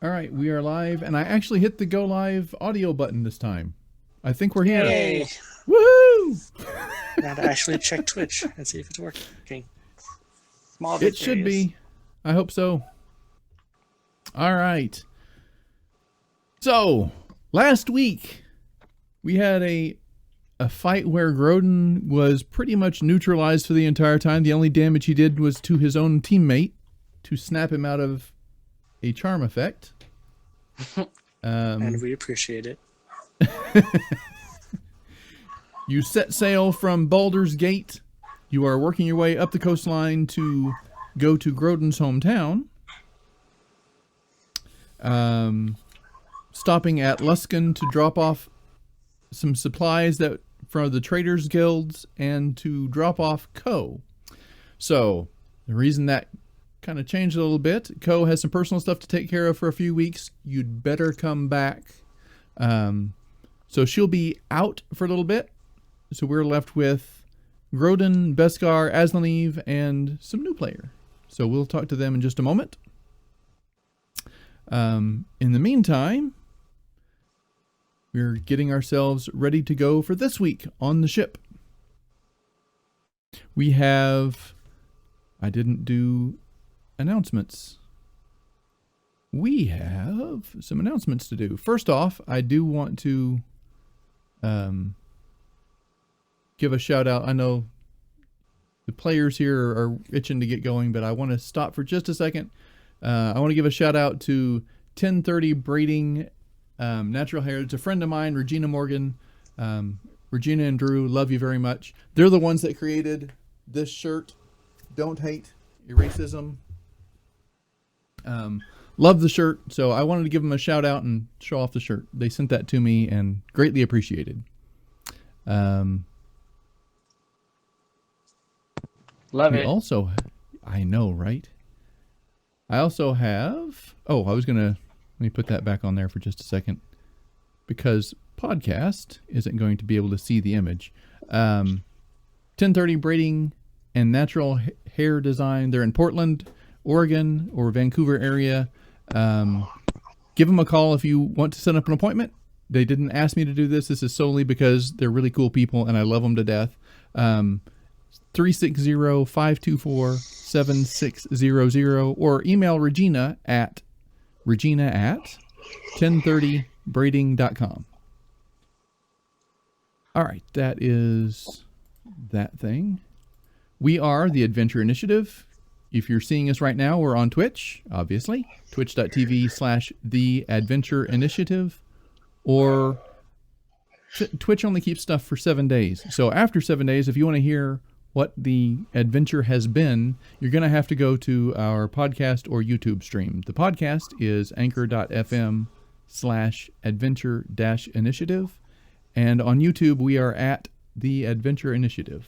All right, we are live, and I actually hit the go live audio button this time. I think we're here. Yay! Woohoo! Now to actually check Twitch and see if it's working. Small It should be. I hope so. All right. So, last week, we had a fight where Grodan was pretty much neutralized for the entire time. The only damage he did was to his own teammate to snap him out of a charm effect. And we appreciate it. You set sail from Baldur's Gate. You are working your way up the coastline to go to Grodan's hometown. Stopping at Luskan to drop off some supplies that from the Traders Guilds and to drop off Ko. So, the reason that kind of changed a little bit, Ko has some personal stuff to take care of for a few weeks. You'd better come back. So she'll be out for a little bit. So we're left with Grodan, Beskar, Aslaneve, and some new player. So we'll talk to them in just a moment. In the meantime, we're getting ourselves ready to go for this week on the ship. We have... I didn't do announcements. We have some announcements to do. First off, I do want to give a shout out. I know the players here are itching to get going, but I want to stop for just a second. I want to give a shout out to 1030 Braiding Natural Hair. It's a friend of mine, Regina Morgan. Regina and Drew, love you very much. They're the ones that created this shirt. Don't hate racism. Love the shirt, so I wanted to give them a shout out and show off the shirt. They sent that to me and greatly appreciated. Love it. Also, I know, right? I also have... Oh, let me put that back on there for just a second. Because podcast isn't going to be able to see the image. 1030 Braiding and Natural Hair Design. They're in Portland, Oregon, or Vancouver area. Give them a call if you want to set up an appointment. They didn't ask me to do this. This is solely because they're really cool people and I love them to death. 360-524-7600 or email Regina at 1030braiding.com. All right, that is that thing. We are the Adventure Initiative. If you're seeing us right now, we're on Twitch, obviously. Twitch.tv/The Adventure Initiative. Or Twitch only keeps stuff for 7 days. So after 7 days, if you want to hear what the adventure has been, you're going to have to go to our podcast or YouTube stream. The podcast is anchor.fm/adventure-initiative. And on YouTube, we are at The Adventure Initiative.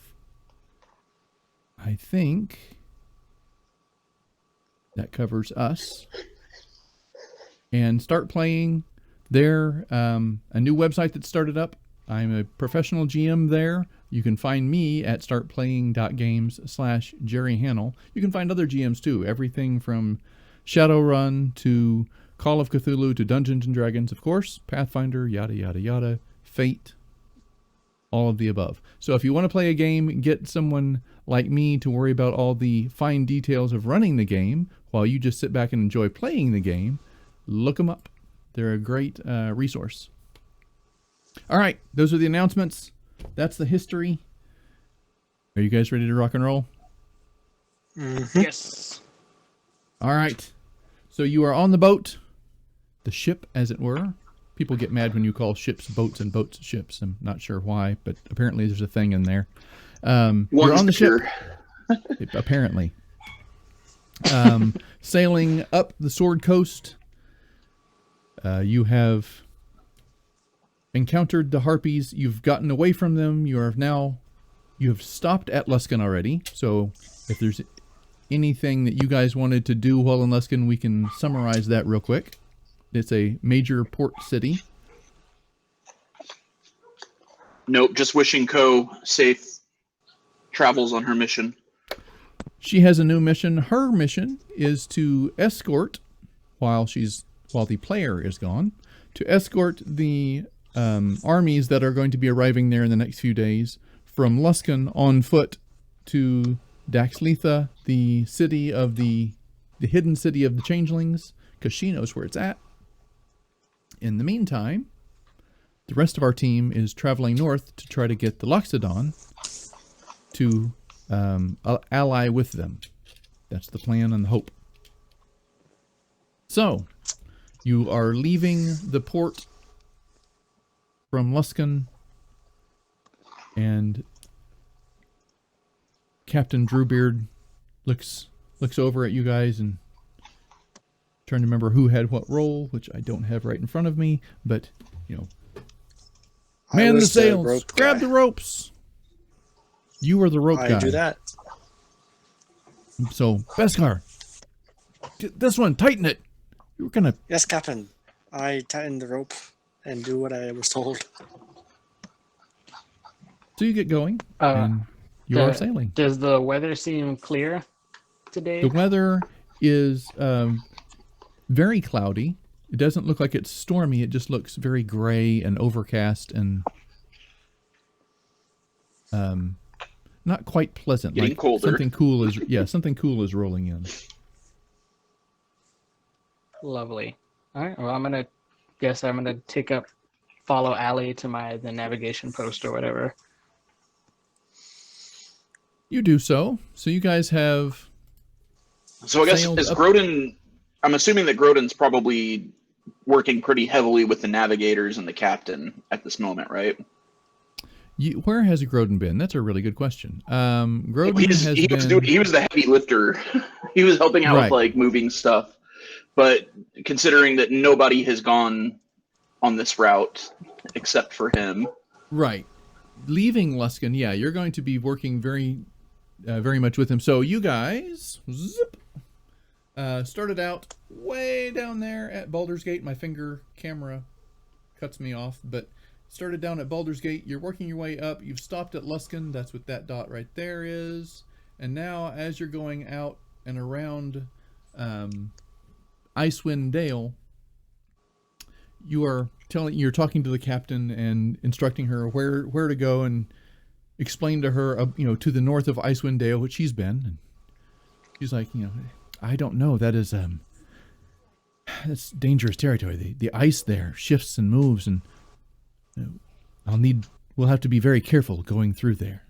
I think that covers us. And Start Playing, they're a new website that started up. I'm a professional GM there. You can find me at startplaying.games/Jerry Hannell. You can find other GMs too. Everything from Shadowrun to Call of Cthulhu to Dungeons and Dragons, of course, Pathfinder, yada, yada, yada, Fate, all of the above. So if you want to play a game, get someone like me to worry about all the fine details of running the game while you just sit back and enjoy playing the game, look them up. They're a great resource. All right, those are the announcements. That's the history. Are you guys ready to rock and roll? Mm-hmm. Yes. All right. So you are on the boat, the ship, as it were. People get mad when you call ships boats and boats ships. I'm not sure why, but apparently there's a thing in there. You're on the ship. Apparently. Sailing up the Sword Coast. You have encountered the Harpies. You've gotten away from them. You have stopped at Luskan already. So if there's anything that you guys wanted to do while in Luskan, we can summarize that real quick. It's a major port city. Nope, just wishing Ko safe travels on her mission. She has a new mission. Her mission is to escort, while she's while the player is gone, to escort the armies that are going to be arriving there in the next few days from Luskan on foot to Dax'Litha, the city of the hidden city of the changelings, because she knows where it's at. In the meantime, the rest of our team is traveling north to try to get the Loxodon to ally with them. That's the plan and the hope. So, you are leaving the port from Luskan, and Captain Drewbeard looks over at you guys and trying to remember who had what role, which I don't have right in front of me, but, you know, man the sails, grab the ropes. You were the rope guy. I do that. So, Beskar, this one, tighten it. You were gonna. Yes, Captain. I tighten the rope and do what I was told. So you get going, and you are sailing. Does the weather seem clear today? The weather is very cloudy. It doesn't look like it's stormy. It just looks very gray and overcast and not quite pleasant. Getting like colder. Something cool is rolling in. Lovely. All right. Well, I'm gonna follow Allie to the navigation post or whatever. You do so. So you guys have. So I guess is Grodan. I'm assuming that Grodan's probably working pretty heavily with the navigators and the captain at this moment, right? Where has Grodan been? That's a really good question. Grodan he was the heavy lifter. He was helping out with like moving stuff. But considering that nobody has gone on this route except for him. Right. Leaving Luskan, yeah, you're going to be working very much with him. So you guys started out way down there at Baldur's Gate. My camera cuts me off, but started down at Baldur's Gate. You're working your way up. You've stopped at Luskan. That's what that dot right there is. And now as you're going out and around Icewind Dale, you're talking to the captain and instructing her where to go and explain to her, to the north of Icewind Dale, which she's been. And she's like, I don't know. That's dangerous territory. The ice there shifts and moves, and we'll have to be very careful going through there.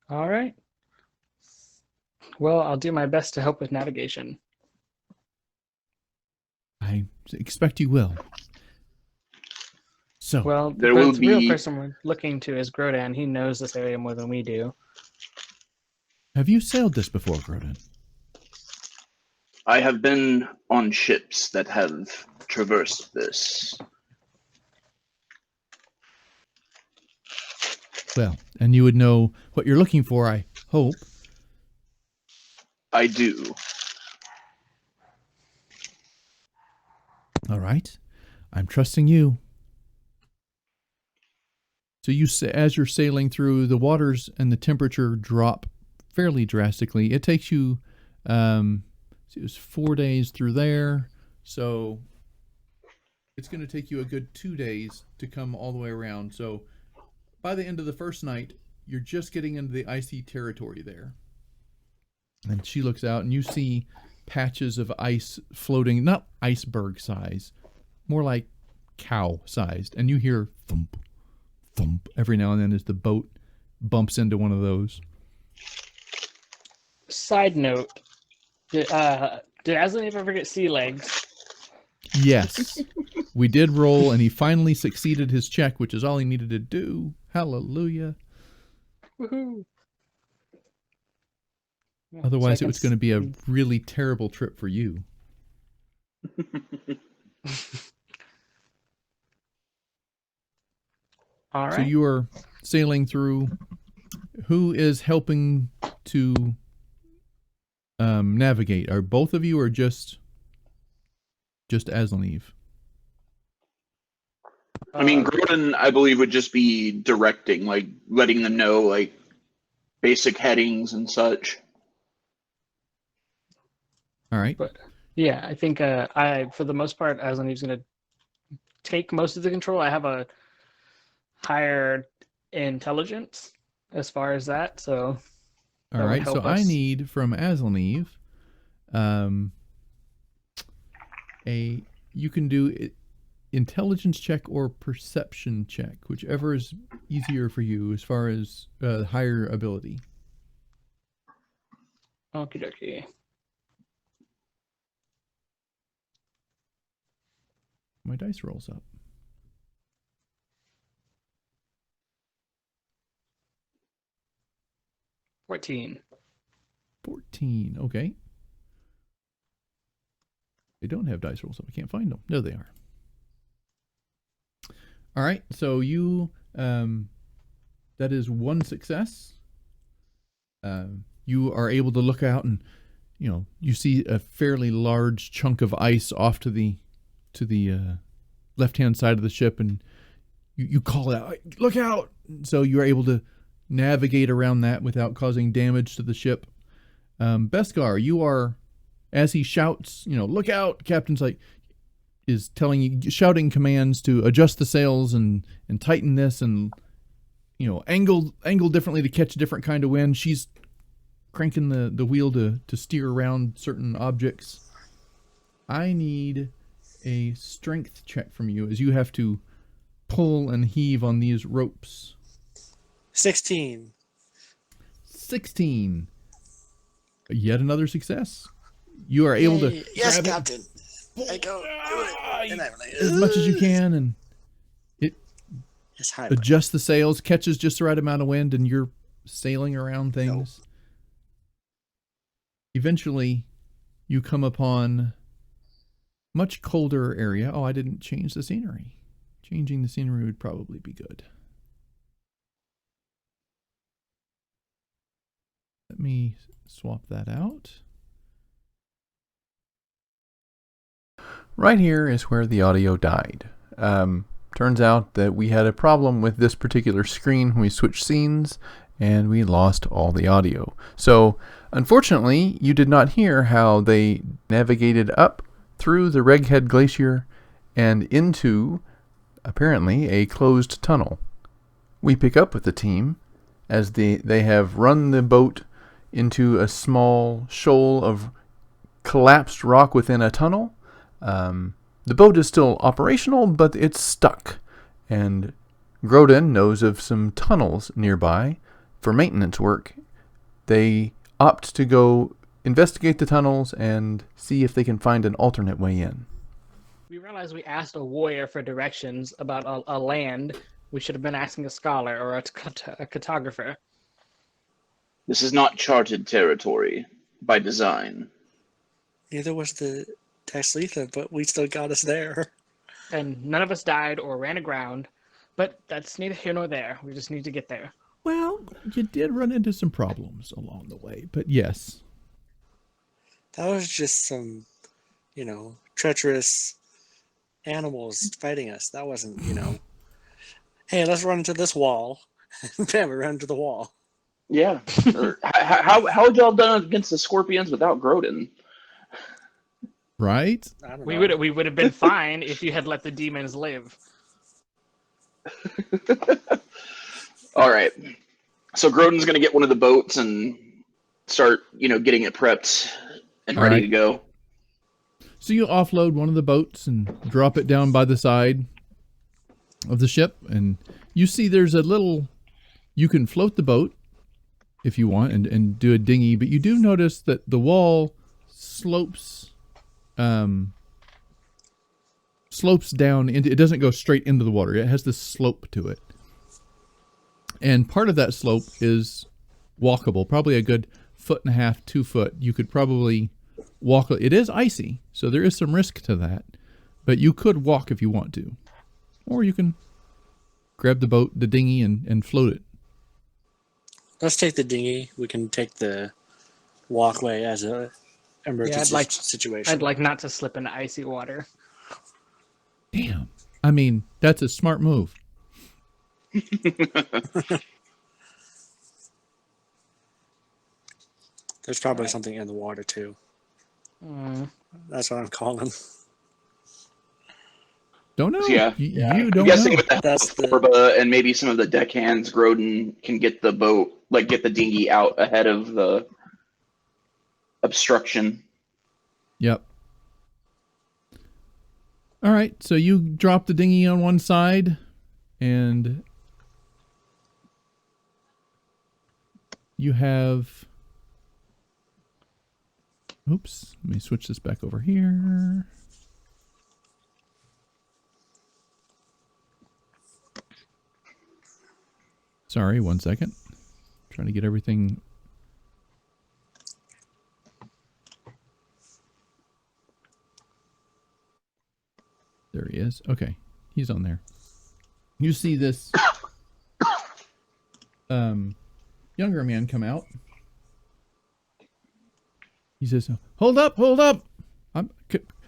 All right. Well, I'll do my best to help with navigation. I expect you will. So, well, the real person we're looking to is Grodan. He knows this area more than we do. Have you sailed this before, Grodan? I have been on ships that have traversed this. Well, and you would know what you're looking for, I hope. I do. All right. I'm trusting you. So as you're sailing through, the waters and the temperature drop fairly drastically. It takes you, it was 4 days through there. So it's going to take you a good 2 days to come all the way around. So by the end of the first night, you're just getting into the icy territory there. And she looks out and you see patches of ice floating, not iceberg size, more like cow sized. And you hear thump, thump every now and then as the boat bumps into one of those. Side note, did Aslan ever get sea legs? Yes. We did roll, and he finally succeeded his check, which is all he needed to do. Hallelujah. Woohoo. Otherwise, it was going to be a really terrible trip for you. All right. So you are sailing through. Who is helping to navigate? Are both of you, or just Aslan Eve? I mean, Grodan, I believe, would just be directing, like letting them know, like basic headings and such. All right. But yeah, I think I, for the most part, Aslaniv's going to take most of the control. I have a higher intelligence as far as that, so All that would right. help So I us. need from Aslaniv, you can do intelligence check or perception check, whichever is easier for you as far as higher ability. Okie dokie. My dice rolls up. 14. 14. Okay. They don't have dice rolls up. I can't find them. No, they are. All right. So you, that is one success. You are able to look out and, you see a fairly large chunk of ice off to the left-hand side of the ship, and you call out, "Look out!" So you are able to navigate around that without causing damage to the ship. Beskar, you are, as he shouts, "Look out!" Captain's is telling you, shouting commands to adjust the sails and tighten this and angle differently to catch a different kind of wind. She's cranking the wheel to steer around certain objects. I need a strength check from you as you have to pull and heave on these ropes. 16. 16. Yet another success. You are able to Yes, grab Captain. I go do it. And I'm like, as much as you can, and it it's high. adjusts the sails, catches just the right amount of wind, and you're sailing around things. Nope. Eventually, you come upon much colder area. Oh, I didn't change the scenery. Changing the scenery would probably be good. Let me swap that out. Right here is where the audio died. Turns out that we had a problem with this particular screen when we switched scenes, and we lost all the audio. So, unfortunately, you did not hear how they navigated up through the Reghed Glacier and into, apparently, a closed tunnel. We pick up with the team as they have run the boat into a small shoal of collapsed rock within a tunnel. The boat is still operational, but it's stuck. And Grodan knows of some tunnels nearby for maintenance work. They opt to go investigate the tunnels and see if they can find an alternate way in. We realized we asked a warrior for directions about a land. We should have been asking a scholar or a cartographer. This is not charted territory by design. Neither was the Dax'Litha, but we still got us there. And none of us died or ran aground, but that's neither here nor there. We just need to get there. Well, you did run into some problems along the way, but yes. That was just some, treacherous animals fighting us. That wasn't, hey, let's run into this wall. Bam, we ran into the wall. Yeah. How had y'all done against the scorpions without Grodan? Right? I don't know. We would have been fine if you had let the demons live. All right. So Grodan's going to get one of the boats and start, getting it prepped and ready to go. So you offload one of the boats and drop it down by the side of the ship, and you see there's a little, you can float the boat if you want and do a dinghy, but you do notice that the wall slopes down into, it doesn't go straight into the water. It has this slope to it. And part of that slope is walkable, probably a good 1.5 to 2 foot. You could probably walk. It is icy, so there is some risk to that, but you could walk if you want to. Or you can grab the boat, the dinghy, and float it. Let's take the dinghy. We can take the walkway as a emergency situation. I'd like not to slip into icy water. Damn. I mean, that's a smart move. There's probably something in the water too. That's what I'm calling. Don't know. Yeah. You I'm don't guessing know. with the help That's of the Thorba and maybe some of the deckhands, Grodan can get the boat, like get the dinghy out ahead of the obstruction. Yep. All right, so you drop the dinghy on one side, and you have... Oops, let me switch this back over here. Sorry, 1 second. Trying to get everything... There he is. Okay, he's on there. You see this younger man come out. He says, hold up, hold up. I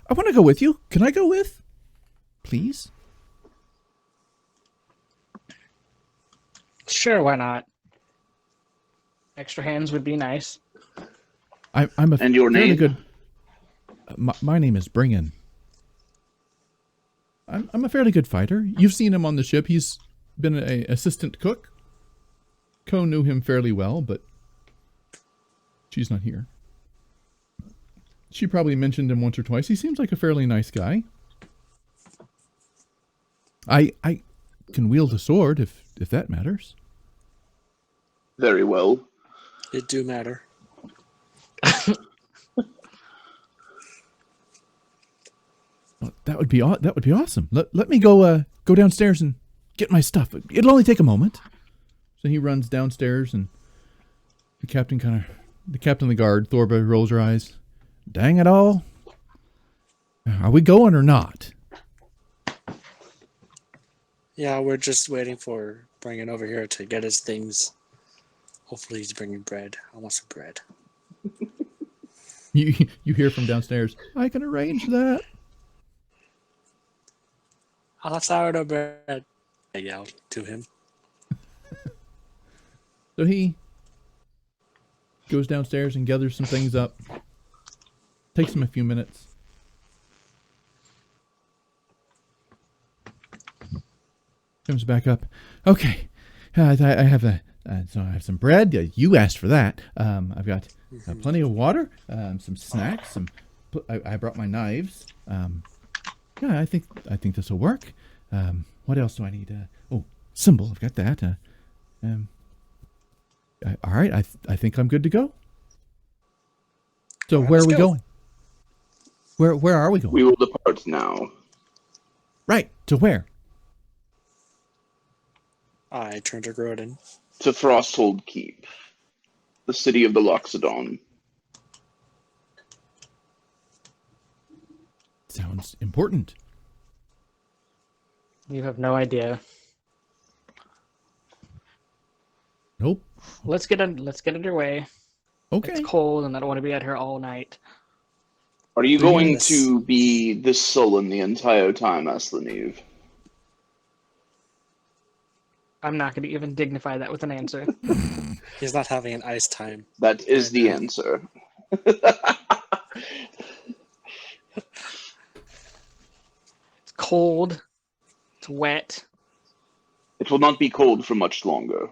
want to go with you. Can I go with? Please? Sure, why not? Extra hands would be nice. I'm a And your fairly name? good... My name is Bringan. I'm a fairly good fighter. You've seen him on the ship. He's been an assistant cook. Ko knew him fairly well, but she's not here. She probably mentioned him once or twice. He seems like a fairly nice guy. I can wield a sword if that matters. Very well. it do matter. Well, that would be awesome. Let me go downstairs and get my stuff. It'll only take a moment. So he runs downstairs, and the captain of the guard, Thorba, rolls her eyes. Dang it all. Are we going or not? Yeah, we're just waiting for Bringan over here to get his things. Hopefully he's bringing bread. I want some bread. You hear from downstairs, I can arrange that. I'll have sourdough bread. I yell to him. So he goes downstairs and gathers some things up. Takes him a few minutes. Comes back up. Okay, I have so I have some bread. You asked for that. I've got plenty of water. Some snacks. I brought my knives. Yeah, I think this will work. What else do I need? Symbol. I've got that. All right. I think I'm good to go. So where are we going? Where are we going? We will depart now. Right. To where? I turn to Grodan. To Frosthold Keep, the city of the Loxodon. Sounds important. You have no idea. Nope. Let's get underway. Okay. It's cold, and I don't want to be out here all night. Are you going Yes. to be this sullen the entire time, Aslaneve? I'm not going to even dignify that with an answer. He's not having an ice time. That is the answer. It's cold. It's wet. It will not be cold for much longer.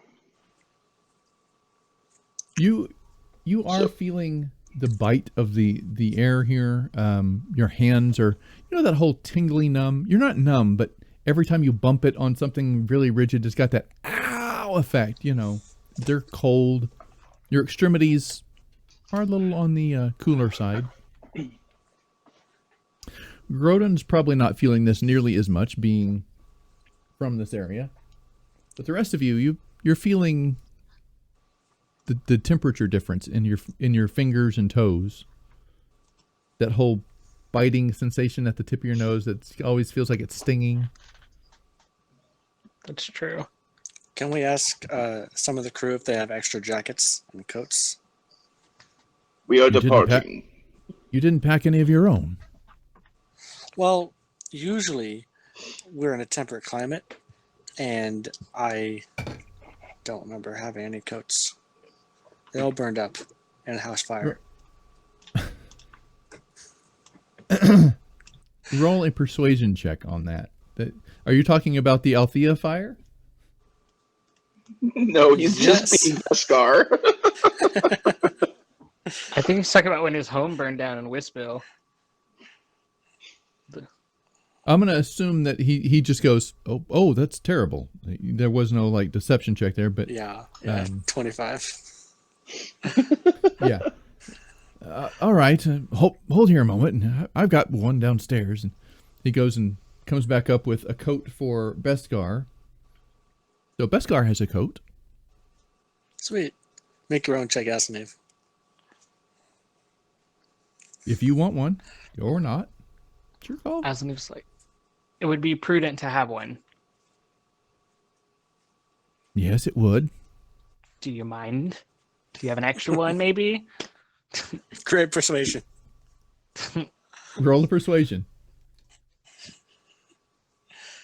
You are feeling the bite of the air here. Your hands are, that whole tingly numb. You're not numb, but every time you bump it on something really rigid, it's got that ow effect. They're cold. Your extremities are a little on the cooler side. Grodan's probably not feeling this nearly as much, being from this area. But the rest of you're feeling the temperature difference in your fingers and toes. That whole biting sensation at the tip of your nose that always feels like it's stinging. That's true. Can we ask some of the crew if they have extra jackets and coats? We are You didn't departing. You didn't pack any of your own. Well, usually we're in a temperate climate, and I don't remember having any coats. They all burned up in a house fire. Roll a persuasion check on that. Are you talking about the Althea fire? No, he's just being Beskar. I think he's talking about when his home burned down in Wistville. I'm going to assume that he just goes, oh, that's terrible. There was no like deception check there, but Yeah, 25. Yeah. All right. Hold here a moment. I've got one downstairs. And he goes and comes back up with a coat for Beskar. So Beskar has a coat. Sweet. Make your own check, Asaniv. If you want one or not, it's your call. Asaniv's like, it would be prudent to have one. Yes, it would. Do you mind? Do you have an extra one, maybe? Great persuasion. Roll the persuasion.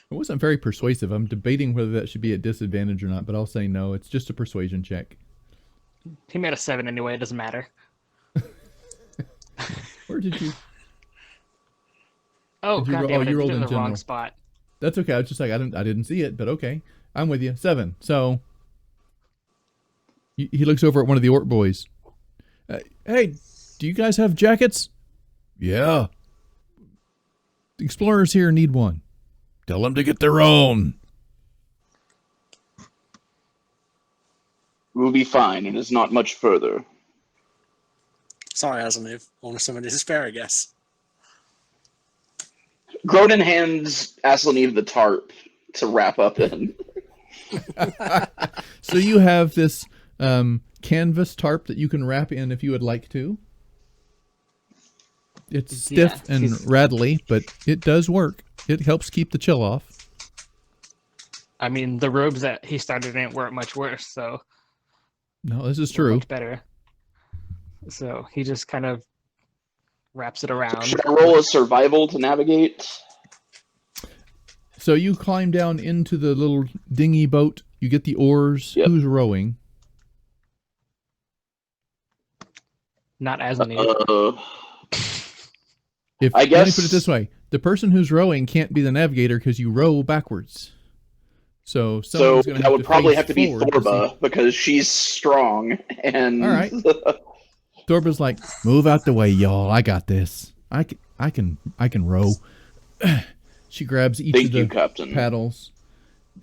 It wasn't very persuasive. I'm debating whether that should be a disadvantage or not, but I'll say no. It's just a persuasion check. He made a 7 anyway. It doesn't matter. Where did you? Oh, Did you God roll- damn it. you I rolled did it in in the wrong general. spot. That's okay. I was just like, I didn't see it, but okay. I'm with you. 7. So he looks over at one of the orc boys. Hey, do you guys have jackets? Yeah. The explorers here need one. Tell them to get their own. We'll be fine. It is not much further. Sorry, Asaniv. Only somebody to spare, I guess. Grodan hands Aslaneve the tarp to wrap up in. So you have this canvas tarp that you can wrap in if you would like to. It's stiff and rattly, but it does work. It helps keep the chill off. I mean, the robes that he started in weren't much worse, so... No, this is true. Much better. So he just kind of wraps it around. Should I roll a survival to navigate? So you climb down into the little dinghy boat. You get the oars. Yep. Who's rowing? Not as many. If I let me guess- put it this way: the person who's rowing can't be the navigator because you row backwards. So So someone's gonna that would probably face have to be forward Thorba because she's strong and. All right. Thorba's like, "Move out the way, y'all. I got this. I can row." She grabs each Thank of you, the Captain. paddles.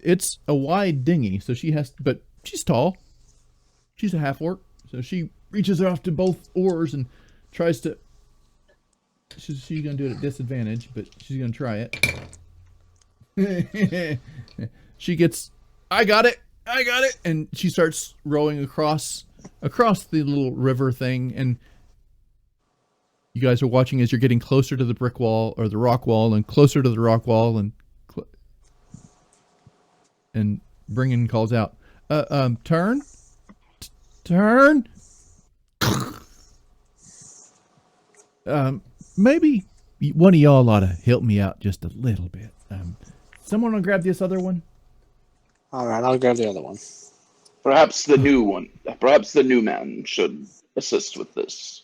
It's a wide dinghy, so but she's tall. She's a half orc, so she reaches off to both oars and tries to. She's gonna do it at disadvantage, but she's gonna try it. She gets, I got it, and she starts rowing across the little river thing, and you guys are watching as you're getting closer to the brick wall or the rock wall, and closer to the rock wall, and Bringan calls out, turn. Maybe one of y'all ought to help me out just a little bit. Someone will grab this other one. All right, I'll grab the other one. Perhaps the new one. Perhaps the new man should assist with this.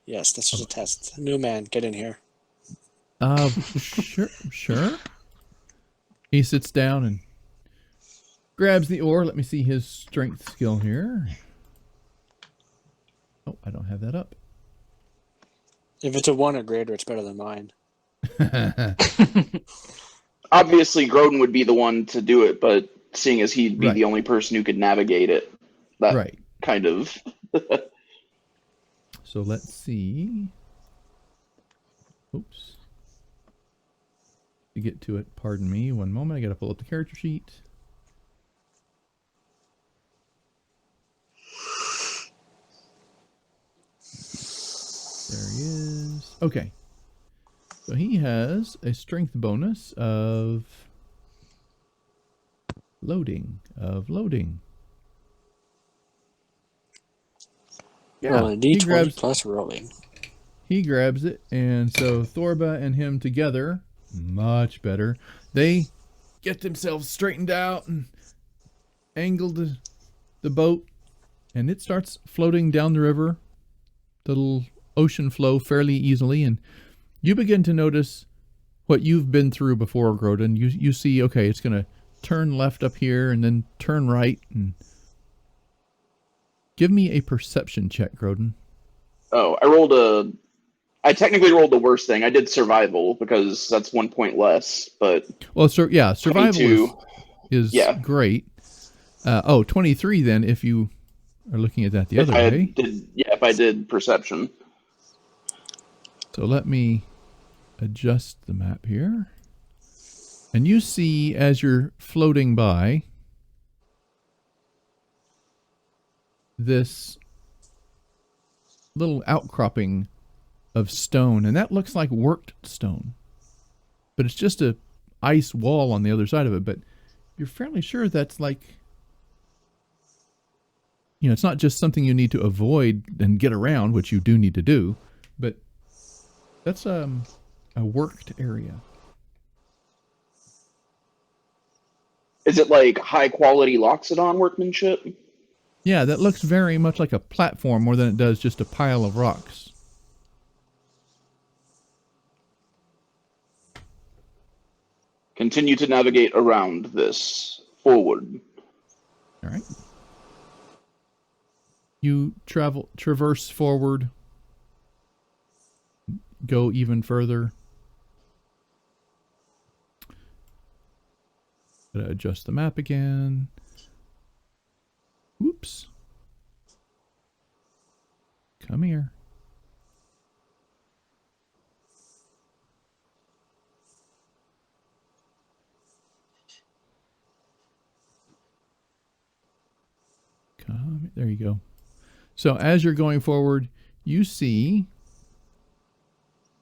Yes, this was a test. New man, get in here. Sure. He sits down and grabs the oar. Let me see his strength skill here. Oh, I don't have that up. If it's a 1 or greater, it's better than mine. Obviously, Grodan would be the one to do it, but seeing as he'd be Right. the only person who could navigate it, that Right. kind of... So let's see. Oops. To get to it, pardon me, one moment. I gotta pull up the character sheet. There he is. Okay. So he has a strength bonus of loading. Roll a he d20 grabs plus rolling. He grabs it, and so Thorba and him together, much better. They get themselves straightened out and angle the boat, and it starts floating down the river, the little ocean flow fairly easily, and you begin to notice what you've been through before, Grodan. You see, okay, it's going to turn left up here and then turn right. And give me a perception check, Grodan. Oh, I technically rolled the worst thing. I did survival because that's 1 point less, but... Well, survival is yeah. great. 23 then, if you are looking at that the other way. If I did perception. So let me adjust the map here. And you see, as you're floating by, this little outcropping of stone, and that looks like worked stone, but it's just a ice wall on the other side of it. But you're fairly sure that's like, it's not just something you need to avoid and get around, which you do need to do, but that's a worked area. Is it like high quality Loxodon workmanship? Yeah, that looks very much like a platform more than it does just a pile of rocks. Continue to navigate around this forward. All right. You traverse forward, go even further. Gotta adjust the map again. Whoops. Come here. There you go. So as you're going forward, you see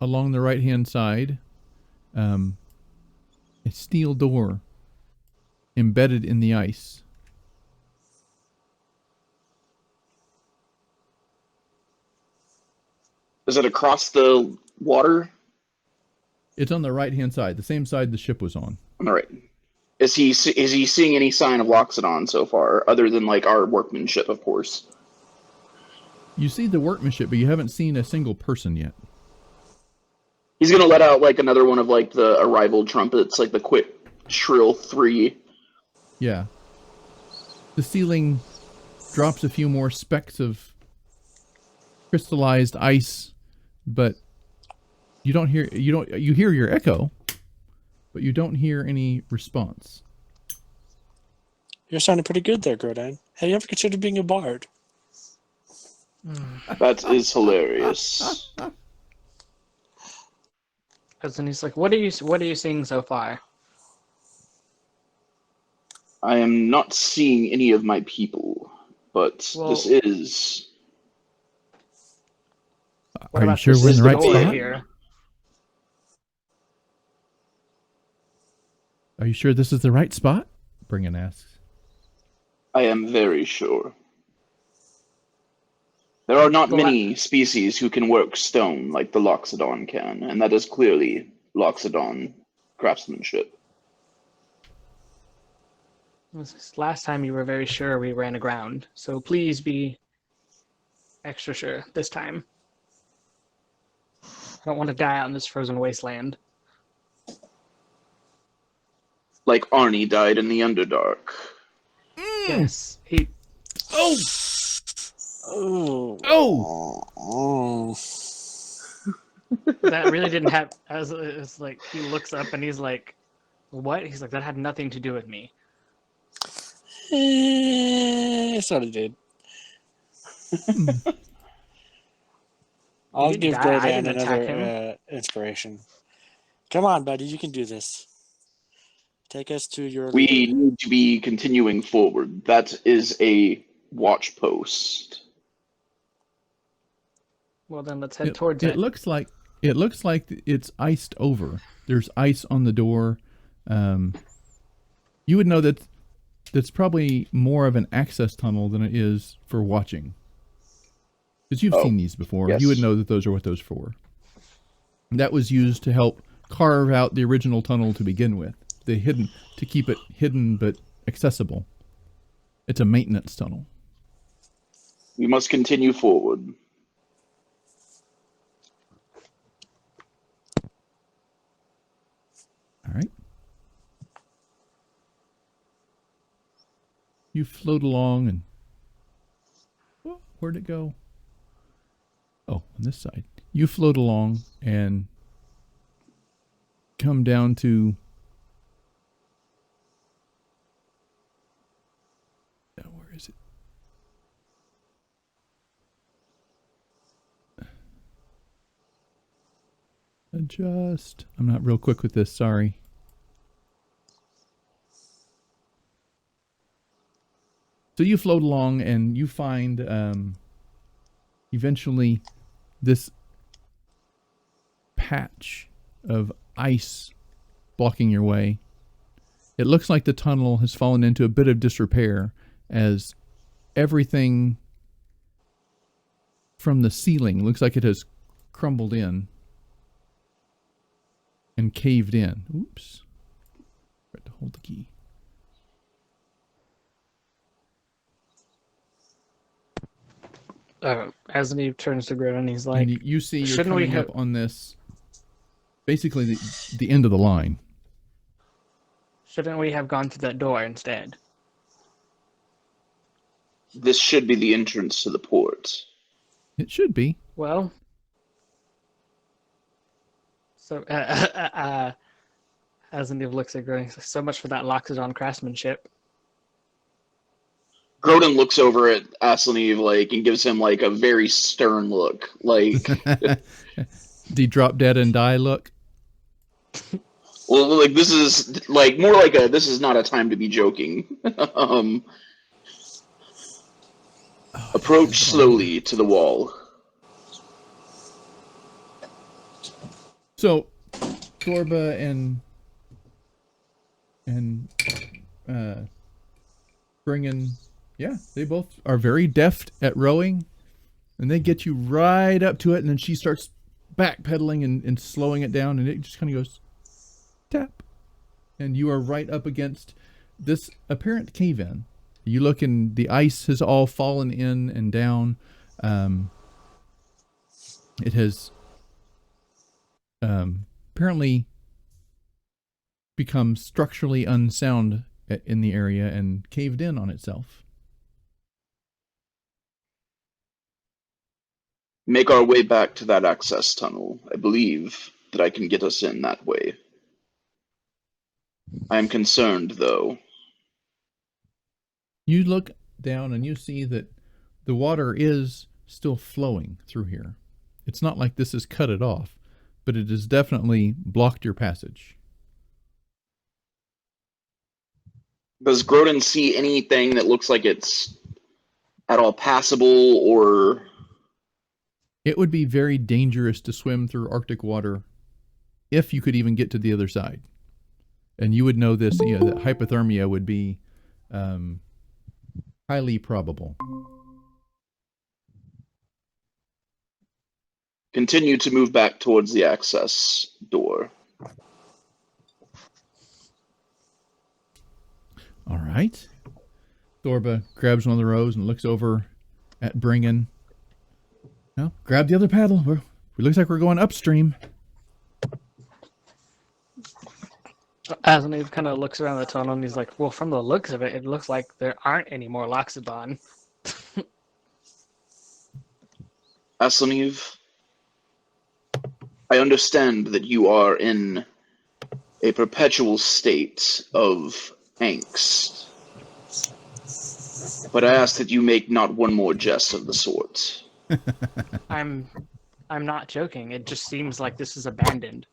along the right-hand side a steel door embedded in the ice. Is it across the water? It's on the right-hand side, the same side the ship was on. All right. Is he seeing any sign of Loxodon so far, other than like our workmanship, of course? You see the workmanship, but you haven't seen a single person yet. He's gonna let out like another one of like the arrival trumpets, like the quick shrill 3. Yeah. The ceiling drops a few more specks of crystallized ice, but you hear your echo, but you don't hear any response. You're sounding pretty good there, Grodan. Have you ever considered being a bard? That is hilarious. Because then he's like, "What are you seeing so far?" I am not seeing any of my people, but this is... Are you sure we're in the right spot? Here? Are you sure this is the right spot? Bringan asks. I am very sure. There are not many species who can work stone like the Loxodon can, and that is clearly Loxodon craftsmanship. Last time you were very sure we ran aground, so please be extra sure this time. I don't want to die out in this frozen wasteland. Like Arnie died in the Underdark. Yes, he... Oh! That really didn't have... It's like, he looks up and he's like, what? He's like, that had nothing to do with me. It sort of did. I'll give Grodan another inspiration. Come on, buddy, you can do this. Take us to your... We need to be continuing forward. That is a watch post. Well, then let's head towards it. It looks like it's iced over. There's ice on the door. You would know that's probably more of an access tunnel than it is for watching. Because you've seen these before. Yes. You would know that those are what those are for. That was used to help carve out the original tunnel to begin with. the hidden, to keep it hidden but accessible. It's a maintenance tunnel. We must continue forward. All right. You float along and... Oh, where'd it go? Oh, on this side. You float along and come down to... Oh, where is it? Adjust. I'm not real quick with this, sorry. So you float along and you find eventually this patch of ice blocking your way. It looks like the tunnel has fallen into a bit of disrepair as everything from the ceiling looks like it has crumbled in and caved in. Oops. I have to hold the key. As he turns to Grodan, he's like, and you see you're shouldn't we coming have... up on this, basically the end of the line. Shouldn't we have gone through that door instead? This should be the entrance to the port. It should be. Well, so Asaniv looks at Grodan. So much for that Loxodon craftsmanship. Grodan looks over at Asaniv like and gives him like a very stern look. Like, The drop dead and die look. well, like this is like more like a this is not a time to be joking. Approach slowly to the wall. So, Thorba and Bringan, yeah, they both are very deft at rowing, and they get you right up to it, and then she starts backpedaling and slowing it down, and it just kind of goes tap, and you are right up against this apparent cave-in. You look, and the ice has all fallen in and down. It has apparently become structurally unsound in the area and caved in on itself. Make our way back to that access tunnel. I believe that I can get us in that way. I am concerned, though. You look down and you see that the water is still flowing through here. It's not like this has cut it off, but it has definitely blocked your passage. Does Grodan see anything that looks like it's at all passable, or... It would be very dangerous to swim through Arctic water if you could even get to the other side. And you would know this, you know, that hypothermia would be highly probable. Continue to move back towards the access door. All right. Thorba grabs one of the rows and looks over at Bringan. Well, grab the other paddle. It looks like we're going upstream. Asaniv kind of looks around the tunnel and he's like, well, from the looks of it, it looks like there aren't any more Loxodon. Asaniv, I understand that you are in a perpetual state of angst, but I ask that you make not one more jest of the sort. I'm not joking. It just seems like this is abandoned.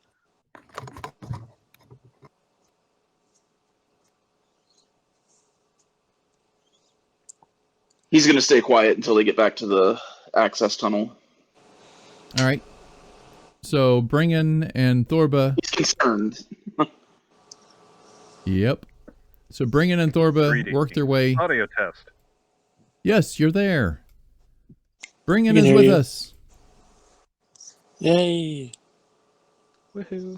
He's going to stay quiet until they get back to the access tunnel. All right. So Bringan and Thorba. He's concerned. Yep. So Bringan and Thorba Greetings. work their way. Audio test. Yes, you're there. Bringan We is hear with you. us. Yay! Woohoo.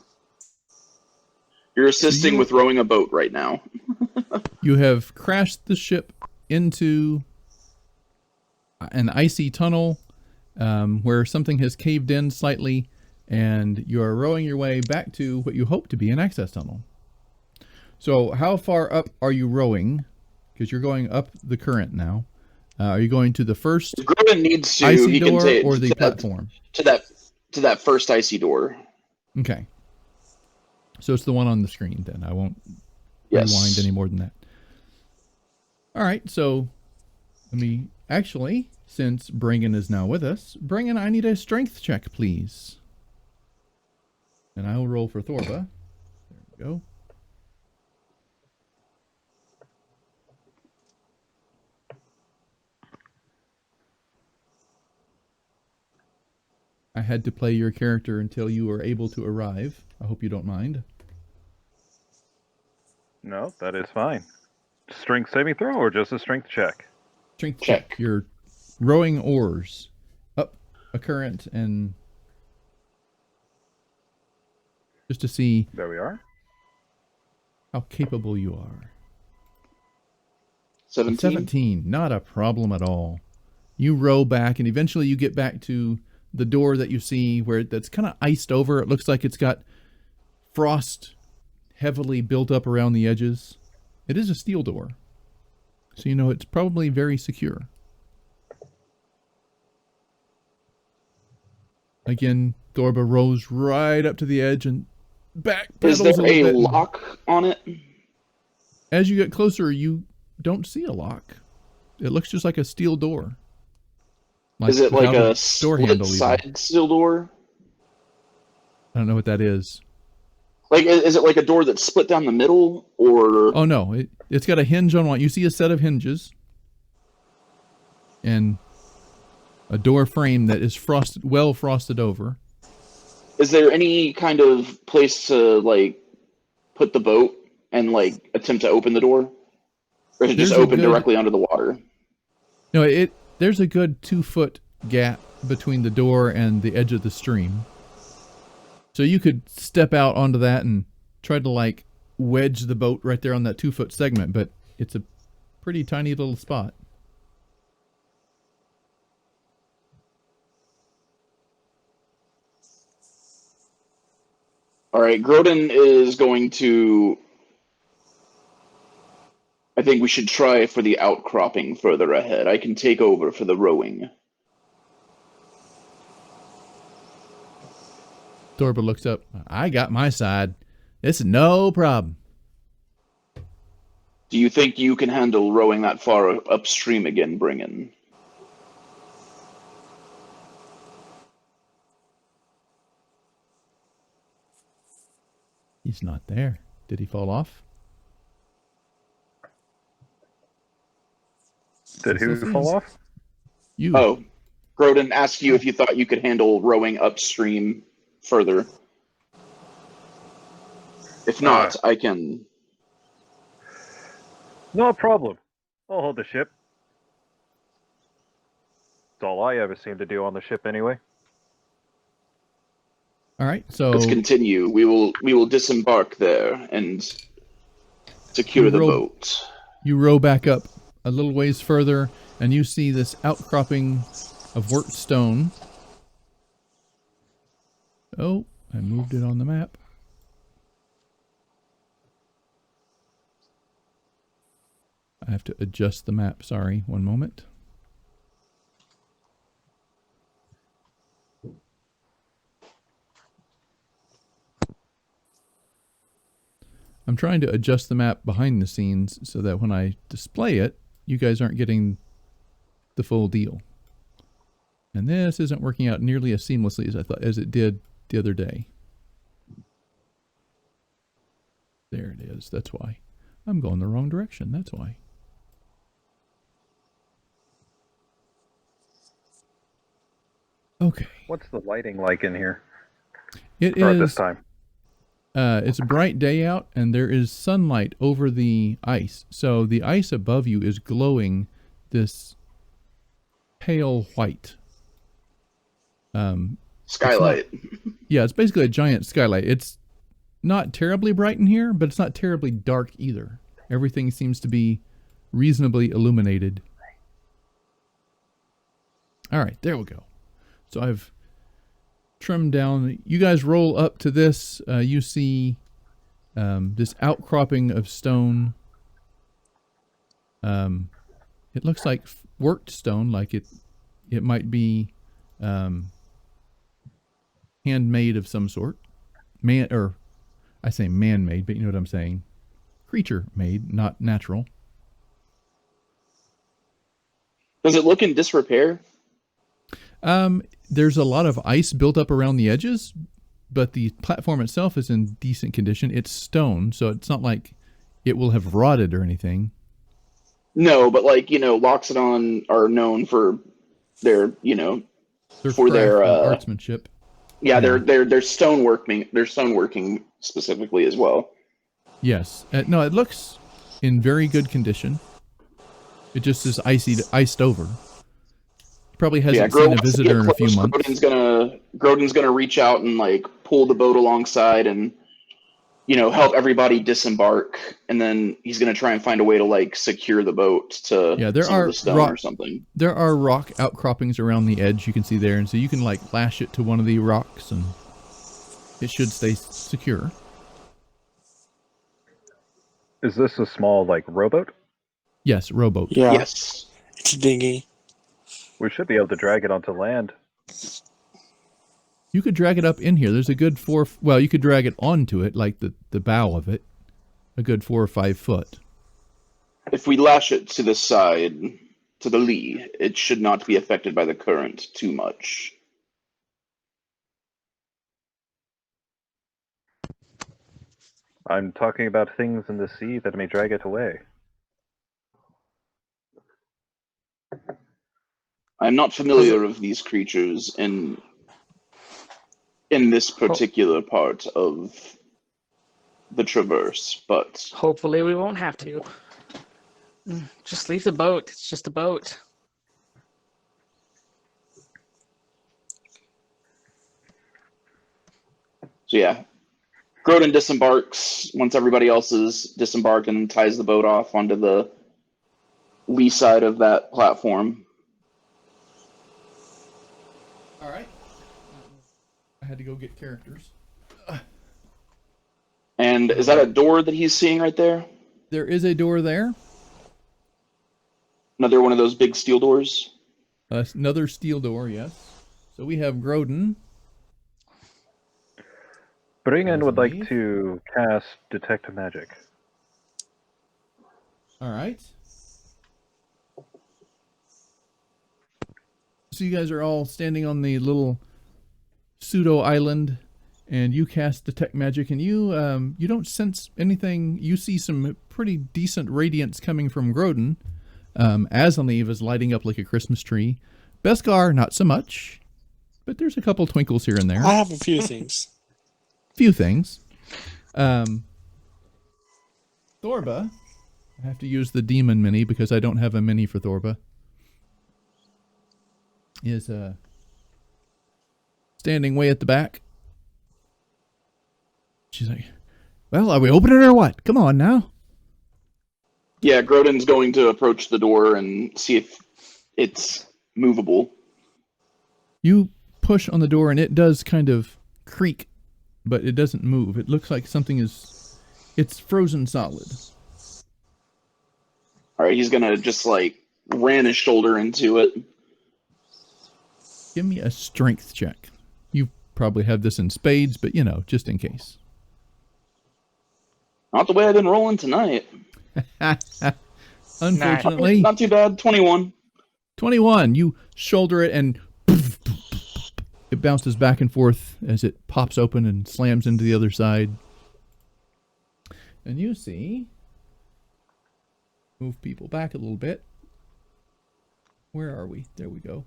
You're assisting with rowing a boat right now. You have crashed the ship into an icy tunnel where something has caved in slightly, and you are rowing your way back to what you hope to be an access tunnel. So how far up are you rowing? Because you're going up the current now. Are you going to the first Grodan needs to, icy he door can take or the to platform? To that first icy door. Okay. So it's the one on the screen then. I won't Yes. rewind any more than that. All right, so let me actually, since Bringan is now with us, Bringan, I need a strength check, please. And I will roll for Thorba. There we go. I had to play your character until you were able to arrive. I hope you don't mind. No, that is fine. Strength saving throw or just a strength check? Strength check. You're rowing oars up a current and just to see There we are. how capable you are. 17. 17, not a problem at all. You row back and eventually you get back to the door that you see where that's kind of iced over. It looks like it's got frost heavily built up around the edges. It is a steel door, so you know it's probably very secure. Again, Thorba rows right up to the edge and back pedals Is there a bit. lock on it? As you get closer, you don't see a lock. It looks just like a steel door. Is it like without a split side steel door? I don't know what that is. Like, is it like a door that's split down the middle, or? Oh no, it's got a hinge on one. You see a set of hinges and a door frame that is well frosted over. Is there any kind of place to like put the boat and like attempt to open the door, or is it just open directly under the water? No, there's a good 2-foot gap between the door and the edge of the stream. So you could step out onto that and try to like wedge the boat right there on that 2-foot segment, but it's a pretty tiny little spot. All right, Grodan is going to... I think we should try for the outcropping further ahead. I can take over for the rowing. Thorba looks up. I got my side. It's no problem. Do you think you can handle rowing that far upstream again, Bringan? He's not there. Did he fall off? Did who fall off? You. Oh, Grodan asked you if you thought you could handle rowing upstream further. If not, I can... No problem. I'll hold the ship. That's all I ever seem to do on the ship anyway. All right, so Let's continue. We will disembark there and secure the boat. You row back up a little ways further, and you see this outcropping of worked stone. Oh, I moved it on the map. I have to adjust the map. Sorry, one moment. I'm trying to adjust the map behind the scenes so that when I display it, you guys aren't getting the full deal. And this isn't working out nearly as seamlessly as it did the other day. There it is. That's why. I'm going the wrong direction. That's why. Okay. What's the lighting like in here? It Or is at this time? It's a bright day out, and there is sunlight over the ice. So the ice above you is glowing this pale white. Skylight. Yeah, it's basically a giant skylight. It's not terribly bright in here, but it's not terribly dark either. Everything seems to be reasonably illuminated. All right, there we go. So I've trimmed down. You guys roll up to this. You see this outcropping of stone. It looks like worked stone, like it might be handmade of some sort. I say man-made, but you know what I'm saying. Creature-made, not natural. Does it look in disrepair? There's a lot of ice built up around the edges, but the platform itself is in decent condition. It's stone, so it's not like it will have rotted or anything. No, but like, Loxodon are known for their, for their artsmanship. Yeah, their stoneworking. Their stoneworking specifically as well. Yes. No, it looks in very good condition. It just is iced over. Probably hasn't seen a visitor in a few months. Grodan's gonna reach out and like pull the boat alongside and help everybody disembark, and then he's gonna try and find a way to like secure the boat to the stone or something. There are rock outcroppings around the edge you can see there, and so you can like lash it to one of the rocks and it should stay secure. Is this a small like rowboat? Yes, rowboat. Yeah. Yes. It's a dinghy. We should be able to drag it onto land. You could drag it up in here. There's a good you could drag it onto it, like the bow of it, a good 4 or 5 foot. If we lash it to the side, to the lee, it should not be affected by the current too much. I'm talking about things in the sea that may drag it away. I'm not familiar with these creatures in this particular part of the traverse, but hopefully we won't have to. Just leave the boat. It's just a boat. So yeah, Grodan disembarks once everybody else is disembarked and ties the boat off onto the lee side of that platform. All right. I had to go get characters. And is that a door that he's seeing right there? There is a door there. Another one of those big steel doors? Another steel door, yes. So we have Grodan. Bringan would like to cast Detect Magic. All right. So you guys are all standing on the little pseudo island, and you cast Detect Magic, and you don't sense anything. You see some pretty decent radiance coming from Grodan. Azalev is lighting up like a Christmas tree. Beskar, not so much, but there's a couple twinkles here and there. I have a few things. Few things. Thorba, I have to use the demon mini because I don't have a mini for Thorba. Is standing way at the back. She's like, well, are we opening or what? Come on now. Yeah, Grodan's going to approach the door and see if it's movable. You push on the door and it does kind of creak, but it doesn't move. It looks like something it's frozen solid. All right, he's going to just like ram his shoulder into it. Give me a strength check. You probably have this in spades, but just in case. Not the way I've been rolling tonight. Unfortunately. Not too bad. 21. 21. You shoulder it and it bounces back and forth as it pops open and slams into the other side. And you see, move people back a little bit. Where are we? There we go.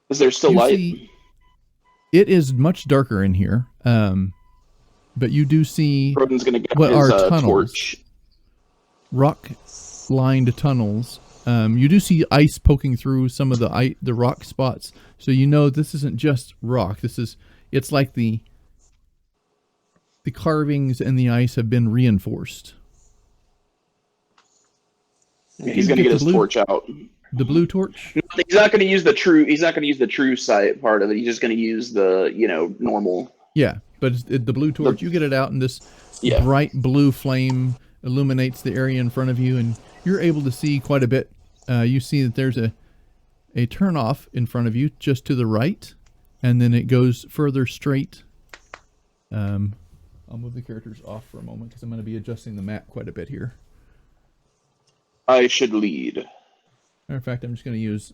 Is there still light? See, it is much darker in here, but you do see Grodan's gonna get what his, are tunnels, torch. Rock-lined tunnels. You do see ice poking through some of the rock spots, so this isn't just rock. it's like the carvings in the ice have been reinforced. He's going to get his torch out. The blue torch? No, he's not going to use the true. He's not going to use the true sight part of it. He's just going to use the normal. Yeah, but the blue torch. You get it out, and this bright blue flame illuminates the area in front of you, and you're able to see quite a bit. You see that there's a turnoff in front of you, just to the right, and then it goes further straight. I'll move the characters off for a moment because I'm going to be adjusting the map quite a bit here. I should lead. Matter of fact, I'm just going to use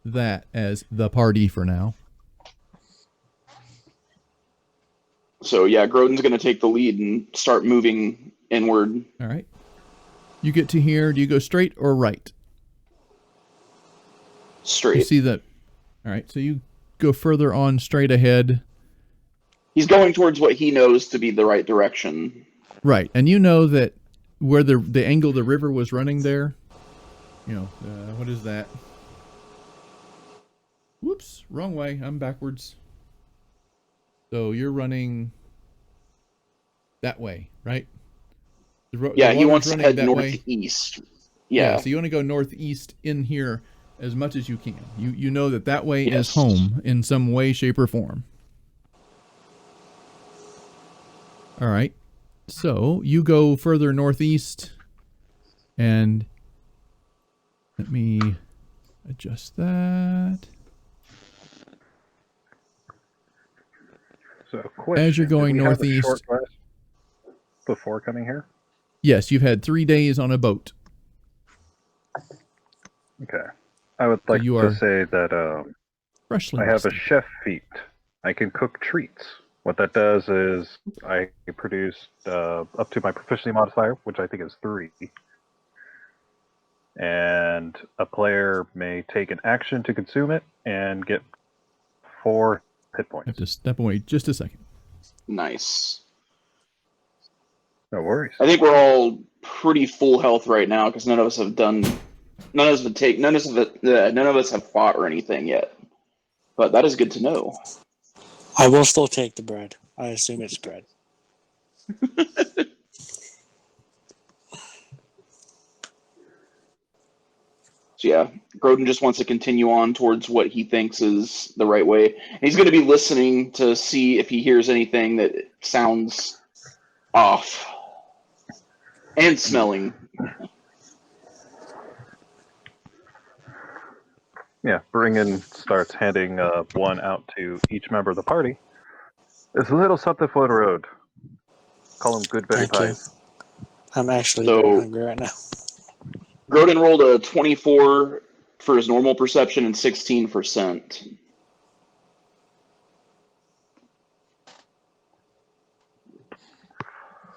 that as the party for now. So yeah, Grodan's going to take the lead and start moving inward. All right. You get to here. Do you go straight or right? Straight. You see that? All right. So you go further on straight ahead. He's going towards what he knows to be the right direction. Right. And you know that where the angle the river was running there, what is that? Whoops, wrong way. I'm backwards. So you're running that way, right? He wants to head northeast. Yeah. So you want to go northeast in here as much as you can. You know that way is home in some way, shape, or form. All right. So you go further northeast, and let me adjust that. So, question, as you're going northeast, before coming here? Yes, you've had 3 days on a boat. Okay. I would like to say that freshly I have a chef feat. I can cook treats. What that does is I produce up to my proficiency modifier, which I think is 3. And a player may take an action to consume it and get 4 hit points. I have to step away just a second. Nice. No worries. I think we're all pretty full health right now because none of us have fought or anything yet. But that is good to know. I will still take the bread. I assume it's bread. So yeah, Grodan just wants to continue on towards what he thinks is the right way. And he's going to be listening to see if he hears anything that sounds off. And smelling. Yeah, Bringan starts handing one out to each member of the party. There's a little something for the road. Call them good berry pies. I'm actually very hungry right now. Grodan rolled a 24 for his normal perception and 16 for scent.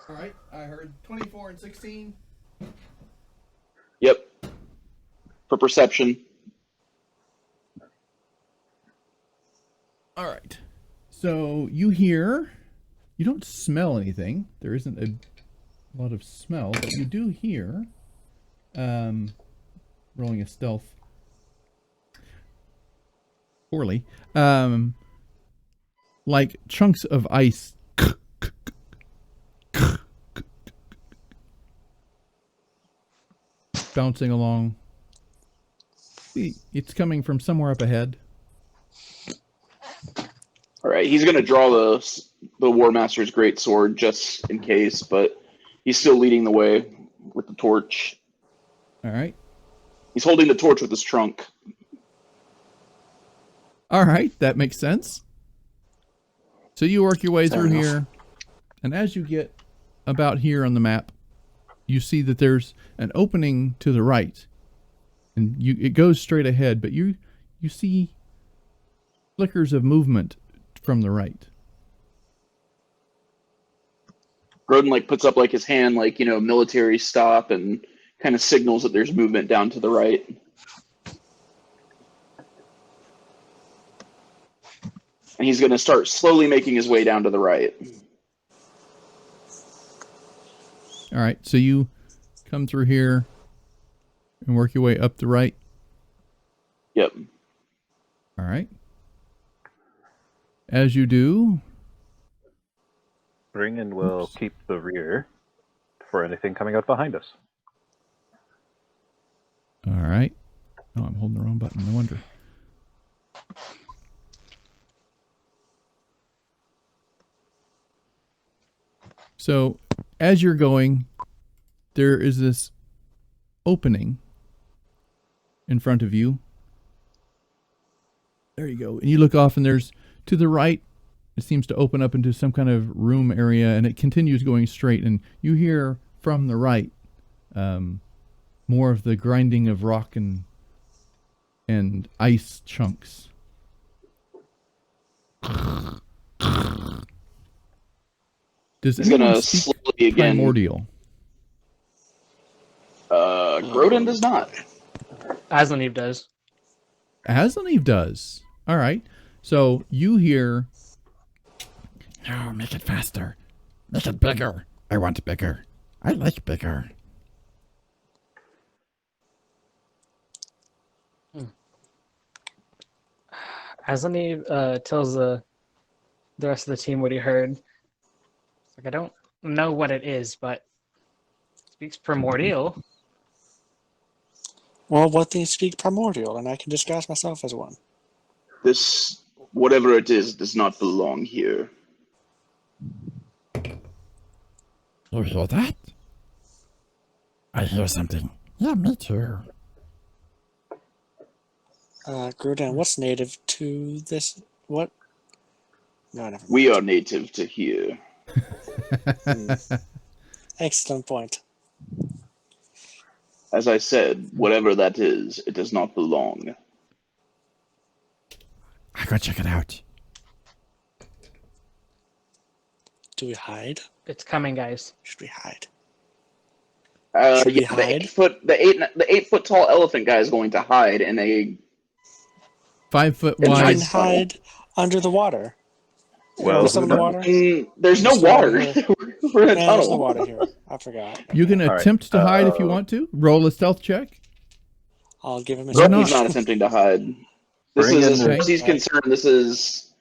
All right, I heard 24 and 16. Yep. For perception. All right. So you don't smell anything. There isn't a lot of smell, but you do hear, rolling a stealth poorly, like chunks of ice bouncing along. See, it's coming from somewhere up ahead. All right, he's going to draw the War Master's greatsword just in case, but he's still leading the way with the torch. All right. He's holding the torch with his trunk. All right, that makes sense. So you work your way through here, and as you get about here on the map, you see that there's an opening to the right, and it goes straight ahead, but you see flickers of movement from the right. Grodan puts up his hand military stop and kind of signals that there's movement down to the right. And he's going to start slowly making his way down to the right. All right, so you come through here and work your way up the right. Yep. All right. As you do, Bringan will keep the rear for anything coming out behind us. all right. Oh, I'm holding the wrong button. No wonder. So, as you're going, there is this opening in front of you. There you go. And you look off, and there's to the right, it seems to open up into some kind of room area, and it continues going straight. And you hear from the right more of the grinding of rock and ice chunks. Does He's anyone gonna speak slowly again. primordial? Grodan does not. Aslaneve does. Aslaneve does. All right. So you hear, "No, make it faster. Make it bigger. I want bigger. I like bigger." Aslaneve tells the rest of the team what he heard. It's like, I don't know what it is, but it speaks primordial. Well, what things speak primordial, and I can disguise myself as one. This, whatever it is, does not belong here. You hear that? I hear something. Yeah, me too. Grodan, what's native to this? What? No, never mind. We are native to here. Excellent point. As I said, whatever that is, it does not belong. I go check it out. Do we hide? It's coming, guys. Should we hide? Should we the hide? 8 foot tall elephant guy is going to hide in a 5 foot And We wide. can hide under the water. Well, There's some in the water? There's no There's water. water here. We're in a Man, there's no tunnel. water here. I forgot. You can All right, attempt to hide if you want to. Roll a stealth check. I'll give him a Why He's not? not attempting to hide. This Bring is, in as far as he's concerned, this is.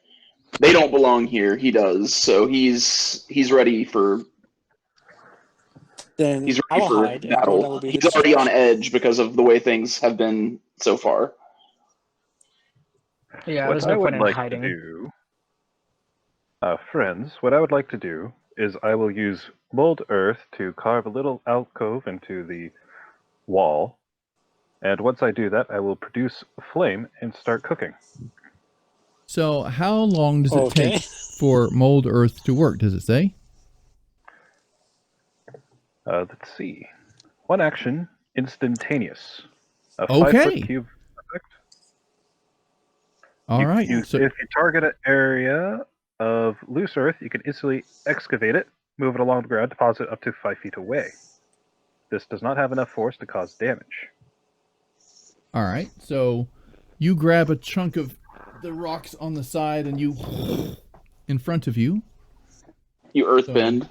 They don't belong here. He does. So he's ready for. Then He's I ready will for hide. And Grodan battle. will be He's his already on distraction. edge because of the way things have been so far. Yeah, what there's I no would point in like hiding. to do, friends, what I would like to do is I will use mold earth to carve a little alcove into the wall, and once I do that, I will produce a flame and start cooking. So how long does it Okay. take for mold earth to work? Does it say? Let's see. One action, instantaneous. A Okay. 5 foot cube effect. All right. So If you target an area of loose earth, you can instantly excavate it, move it along the ground, deposit it up to 5 feet away. This does not have enough force to cause damage. all right. So you grab a chunk of the rocks on the side and you in front of you. You earthbend.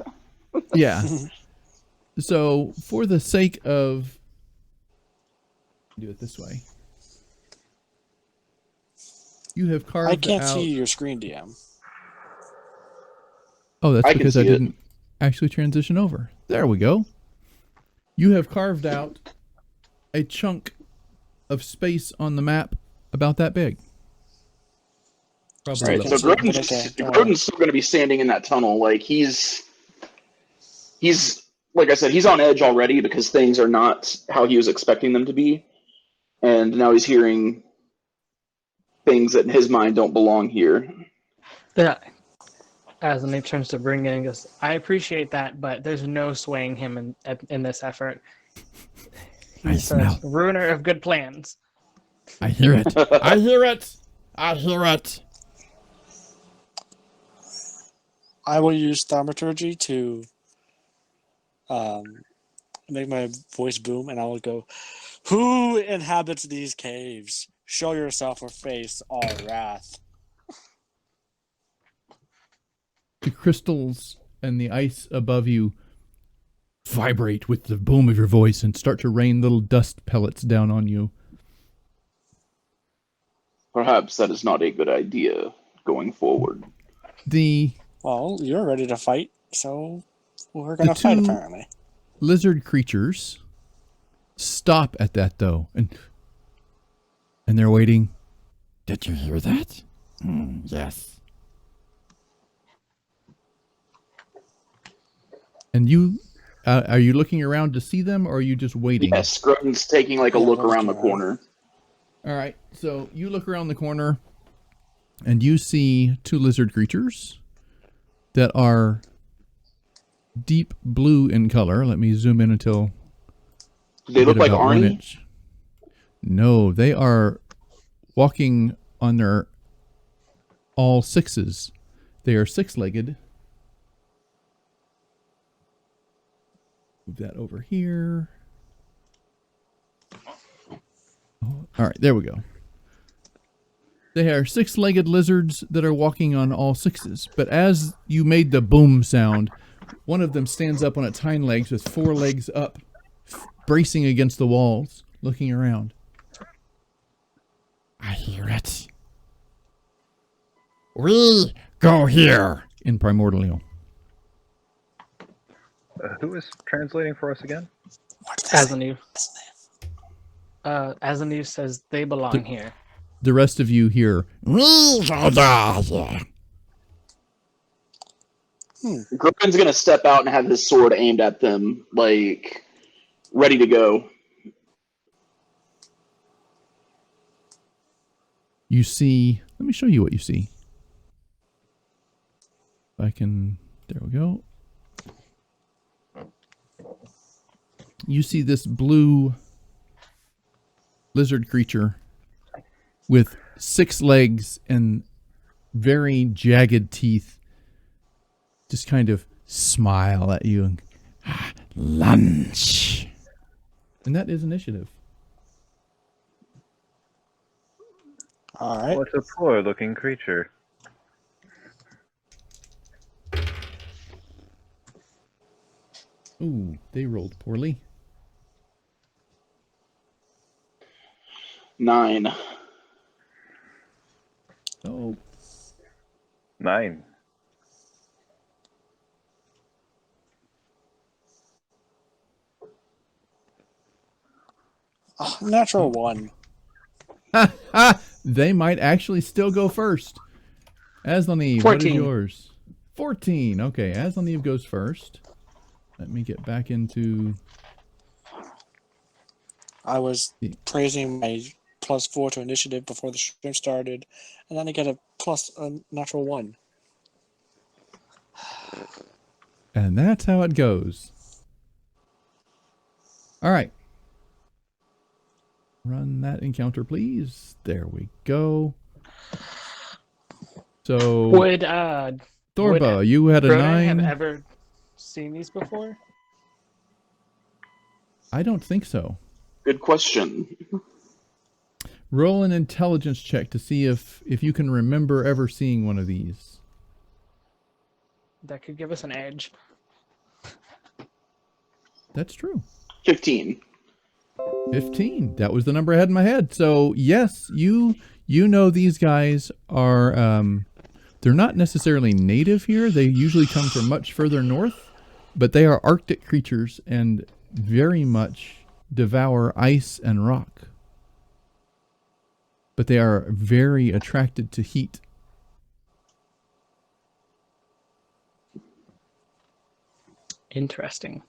Yeah. So for the sake of do it this way. You have carved I can't out. see your screen, DM. Oh, that's I can because I see it. didn't actually transition over. There we go. You have carved out a chunk of space on the map about that big. Probably a Right. little. So But okay, don't worry. Grodan's still going to be standing in that tunnel. Like he's like I said, he's on edge already because things are not how he was expecting them to be, and now he's hearing things that in his mind don't belong here. Yeah. Aslaneve turns to Bringan and goes, I appreciate that, but there's no swaying him in this effort. I He's smell. a ruiner of good plans. I hear it. I hear it. I hear it. I will use thaumaturgy to make my voice boom, and I will go, "Who inhabits these caves? Show yourself or face all wrath." The crystals and the ice above you vibrate with the boom of your voice and start to rain little dust pellets down on you. Perhaps that is not a good idea. going forward. Well, you're ready to fight, so we're going to fight, apparently. Lizard creatures stop at that, though, and they're waiting. Did you hear that? Yes. And you, are you looking around to see them, or are you just waiting? Yes, Grodan's taking like a look around the corner. All right, so you look around the corner, and you see two lizard creatures that are deep blue in color. Let me zoom in until... Do they look like Arnie? No, they are walking on their all sixes. They are six-legged. Move that over here. Oh, all right, there we go. They are six-legged lizards that are walking on all sixes. But as you made the boom sound, one of them stands up on its hind legs with four legs up, bracing against the walls, looking around. I hear it. We go here in Primordial. Who is translating for us again? Azaniv. Azaniv says they belong here. The rest of you hear. Grodan's gonna step out and have his sword aimed at them, like ready to go. You see. Let me show you what you see. If I can. There we go. You see this blue lizard creature with six legs and very jagged teeth just kind of smile at you and lunch. And that is initiative. All right. What a poor-looking creature. Ooh, they rolled poorly. 9. Oh. 9. Oh, natural 1. They might actually still go first. Aslaneve, what is yours? 14. Okay, Aslaneve goes first. Let me get back into... I was praising my +4 to initiative before the stream started, and then I get a natural 1. And that's how it goes. All right. Run that encounter, please. There we go. So, Would Thorba, you had a Grodan 9. have ever seen these before? I don't think so. Good question. Roll an intelligence check to see if you can remember ever seeing one of these. That could give us an edge. That's true. 15. 15. That was the number I had in my head. So yes, you know these guys are they're not necessarily native here. They usually come from much further north, but they are Arctic creatures and very much devour ice and rock. But they are very attracted to heat. Interesting.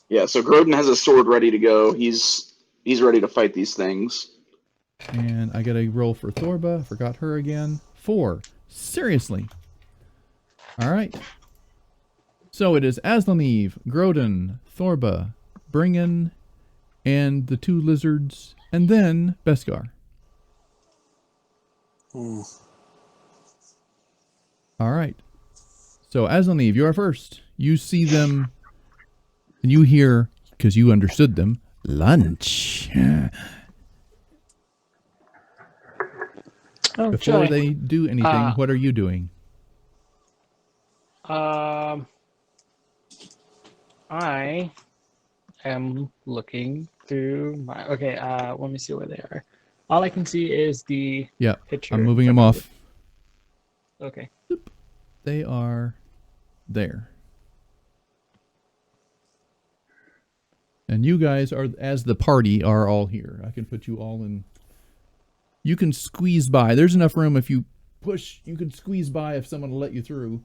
Yeah, so Grodan has a sword ready to go. He's ready to fight these things. And I got a roll for Thorba. Forgot her again. 4. Seriously. All right. So it is Aslaneve, Grodan, Thorba, Bringan, and the two lizards, and then Beskar. All right. So Aslaneve, you are first. You see them, and you hear, because you understood them, lunch. Oh, Before they do anything, what are you doing? I am looking through my... Okay, let me see where they are. All I can see is the Yeah, picture. I'm moving them off. Okay. They are there. And you guys are, as the party, are all here. I can put you all in. You can squeeze by. There's enough room if you push. You can squeeze by if someone will let you through.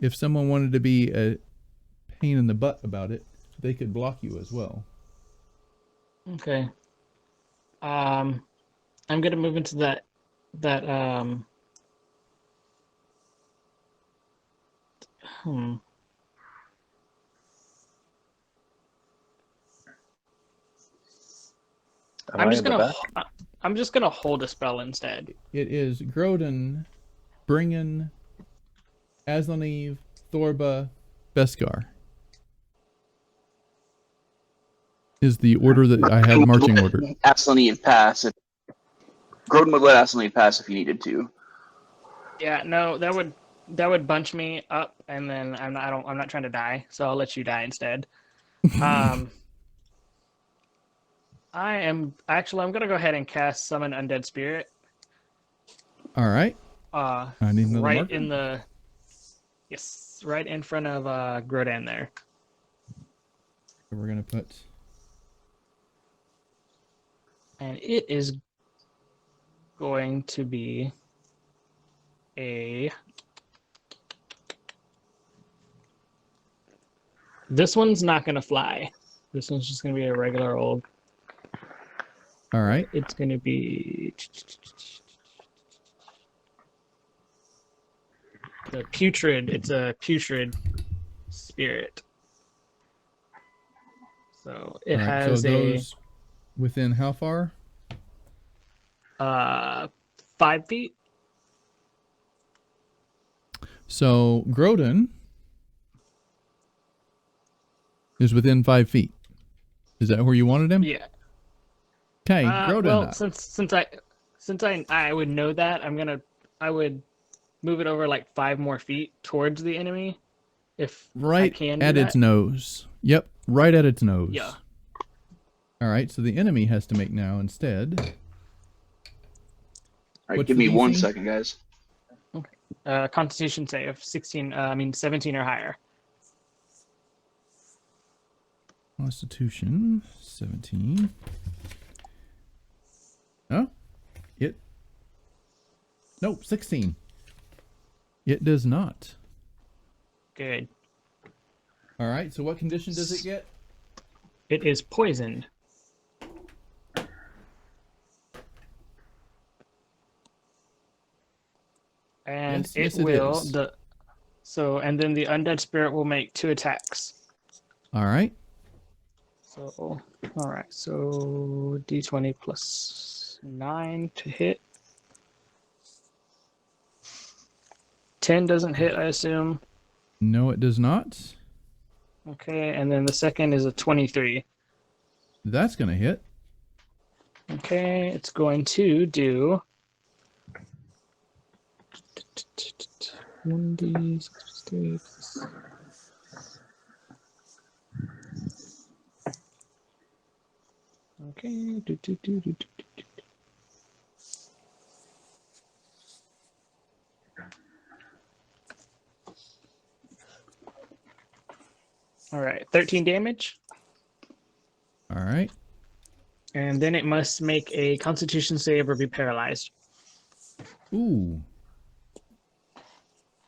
If someone wanted to be a pain in the butt about it, they could block you as well. Okay. I'm gonna move into that Am I in the back? I'm just gonna hold a spell instead. It is Grodan, Bringan, Aslaneve, Thorba, Beskar. Is the order that I had marching order. Aslaneve pass. Grodan would let Aslaneve pass if he needed to. Yeah, no, that would bunch me up, and then I'm not trying to die, so I'll let you die instead. I'm gonna go ahead and cast Summon Undead Spirit. All right. I need another right marker. Right in front of Grodan there. So we're gonna put. And it is going to be a. This one's not gonna fly. This one's just gonna be a regular old. All right. It's gonna be the putrid. It's a putrid spirit. So it has so those within how far? 5 feet. So Grodan is within 5 feet. Is that where you wanted him? Yeah. Okay, Grodan. Well, since I would know that, I would move it over like 5 more feet towards the enemy, if I can. Right at its nose. Yep, right at its nose. Yeah. All right, so the enemy has to make now instead. All right, What's give the me 1 DC? second, guys. Okay. Constitution save 17 or higher. Constitution 17. Oh, nope, 16. It does not. Good. All right, so what condition does it get? It is poisoned. And Yes, it will is. and then the undead spirit will make 2 attacks. All right. So all right, so d20 plus 9 to hit. 10 doesn't hit, I assume. No, it does not. Okay, and then the second is a 23. That's going to hit. Okay, it's going to do 1d6. Okay. All right, 13 damage. All right. And then it must make a Constitution save or be paralyzed. Ooh.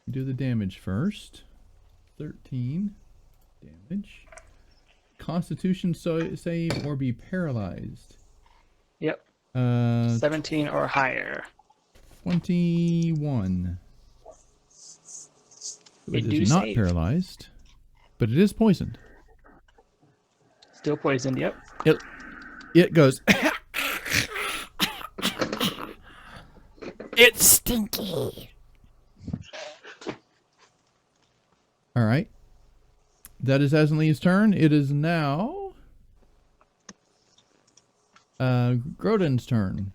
Do the damage first. 13 damage. Constitution save or be paralyzed. Yep. 17 or higher. 21. It is not save. paralyzed, but it is poisoned. Still poisoned, yep. It goes. It's stinky. All right. That is Aslanev's turn. It is now Grodan's turn.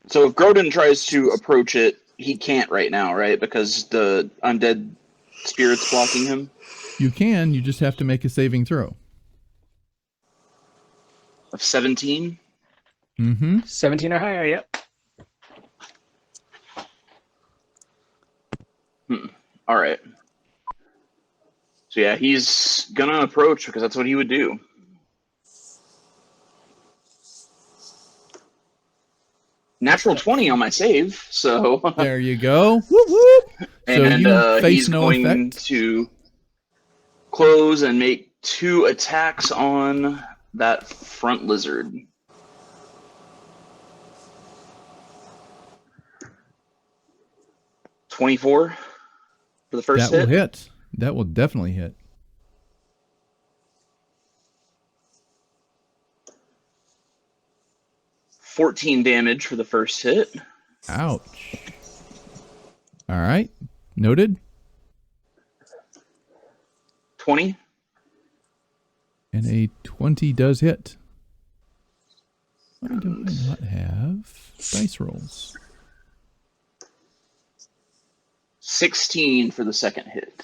So if Grodan tries to approach it, he can't right now, right? Because the undead spirit's blocking him? You can. You just have to make a saving throw. Of 17? Mm-hmm. 17 or higher, yep. All right. So yeah, he's gonna approach because that's what he would do. Natural 20 on my save, so There you go. Whoop, whoop. So and you face he's no going effect. to close and make 2 attacks on that front lizard. $24 for the first That hit. will hit. That will definitely hit. $14 damage for the first hit. Ouch. All right. Noted. 20. And a 20 does hit. Why do I not have dice rolls? 16 for the second hit.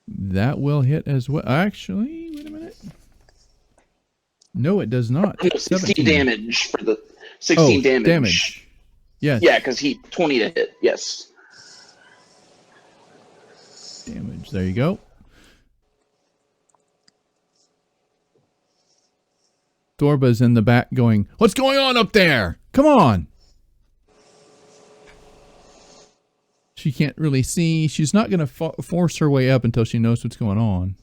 That will hit as well. Actually, wait a minute. No, it does not. 16 17. damage for the 16 damage. Yes. Yeah, because he 20 to hit. Yes. Damage. There you go. Thorba's in the back going, "What's going on up there? Come on." She can't really see. She's not going to force her way up until she knows what's going on.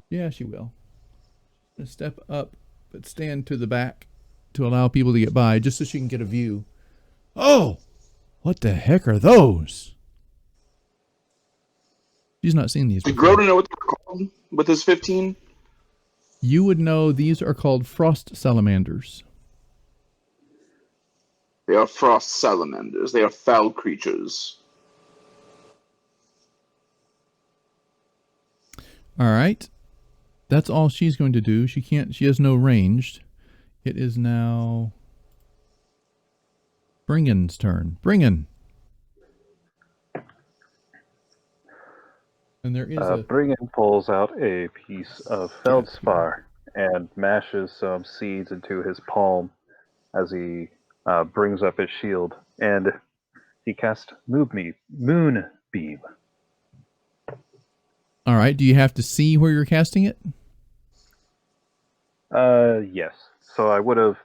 Yeah, she will. Step up, but stand to the back to allow people to get by, just so she can get a view. Oh, what the heck are those? She's not seen these Did before. Grodan know what they're called with his 15? You would know these are called frost salamanders. They are frost salamanders. They are foul creatures. All right. That's all she's going to do. She has no ranged. It is now Bringan's turn. Bringan. And there is Bringan pulls out a piece of feldspar and mashes some seeds into his palm as he brings up his shield, and he casts Moonbeam. All right. Do you have to see where you're casting it? Yes. So I would have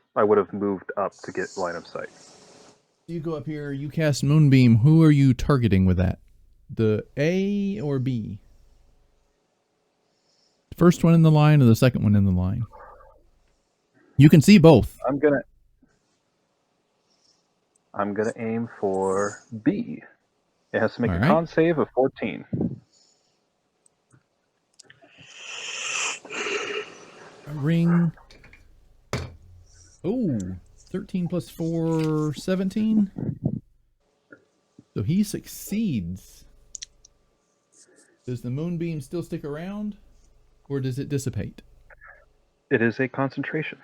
moved up to get line of sight. You go up here. You cast Moonbeam. Who are you targeting with that? The A or B? First one in the line or the second one in the line? You can see both. I'm gonna aim for B. It has to make a con save of 14. Ring. Oh, 13 plus 4, 17. So he succeeds. Does the moonbeam still stick around? Or does it dissipate? It is a concentration.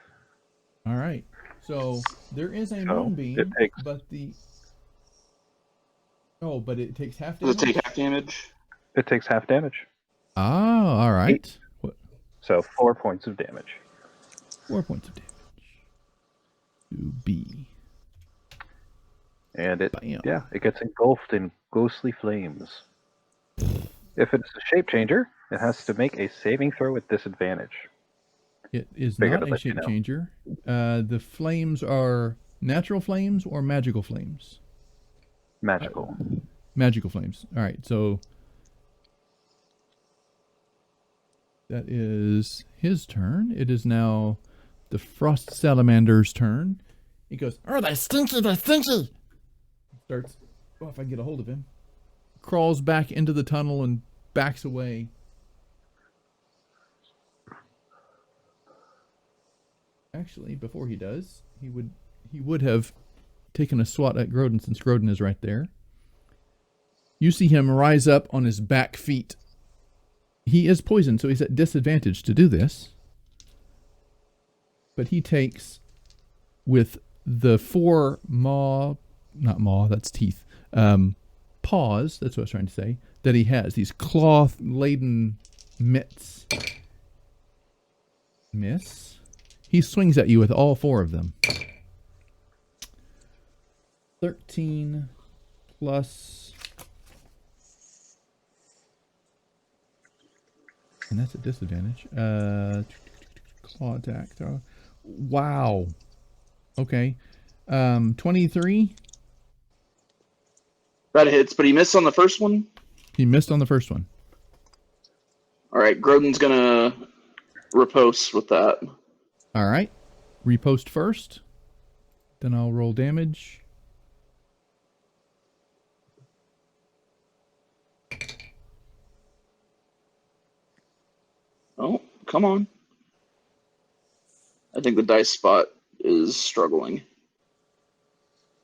All right. So there is a moonbeam, but the... Oh, but it takes half damage? Does it take half damage? It takes half damage. Ah, all right. So 4 points of damage. 4 points of damage. To B. And it Bam. it gets engulfed in ghostly flames. If it's a shape changer, it has to make a saving throw with disadvantage. It is not a shape changer. The flames are natural flames or magical flames? Magical. Magical flames. All right, so that is his turn. It is now the frost salamander's turn. He goes, "Oh, they're stinky, they're stinky!" Starts, if I can get a hold of him. Crawls back into the tunnel and backs away. Actually, before he does, he would have taken a swat at Grodan, since Grodan is right there. You see him rise up on his back feet. He is poisoned, so he's at disadvantage to do this. But he takes, with the 4 that's teeth, paws, that's what I was trying to say, that he has, these cloth-laden mitts. Miss. He swings at you with all 4 of them. 13 plus... And that's a disadvantage. Claw attack. Throw. Wow. Okay. 23. That hits, but he missed on the first one? He missed on the first one. Alright, Grodan's gonna riposte with that. Alright. Repost first. Then I'll roll damage. Oh, come on. I think the dice spot is struggling.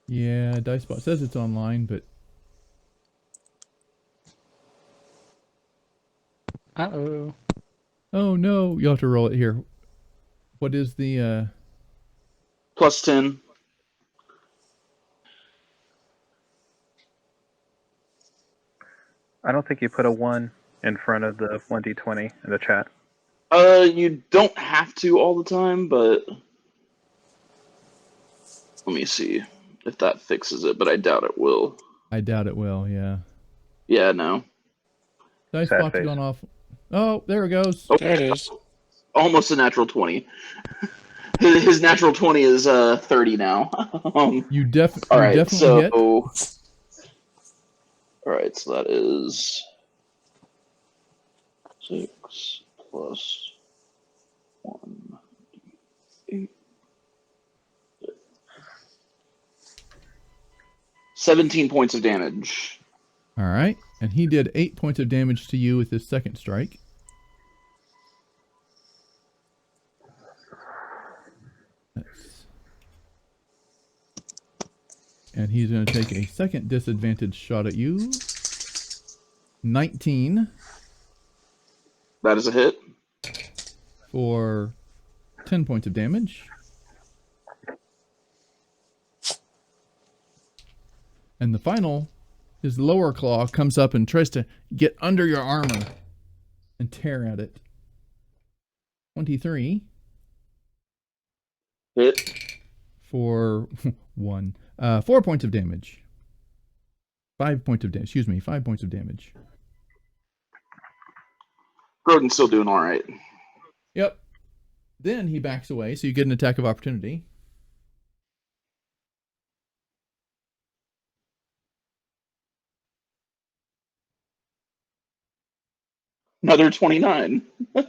Yeah, dice spot says it's online, but Uh-oh. oh no, you'll have to roll it here. What is the Plus 10. I don't think you put a 1 in front of the 1d20 in the chat. You don't have to all the time, but let me see if that fixes it, but I doubt it will. I doubt it will, yeah. Yeah, no. Dice Sad spot's face. gone off. Oh, there it goes. Oh, There it is. almost a natural 20. His natural 20 is 30 now. You all right, definitely so hit. all right, so that is 6 plus 1, 8, 17 points of damage. All right, and he did 8 points of damage to you with his second strike. And he's going to take a second disadvantage shot at you. 19 That is a hit. for 10 points of damage. And the final, his lower claw comes up and tries to get under your armor and tear at it. 23 Hit. for 4 points of damage. 5 points of damage. Excuse me, 5 points of damage. Grodan's still doing all right. Yep. Then he backs away, so you get an attack of opportunity. Another 29. All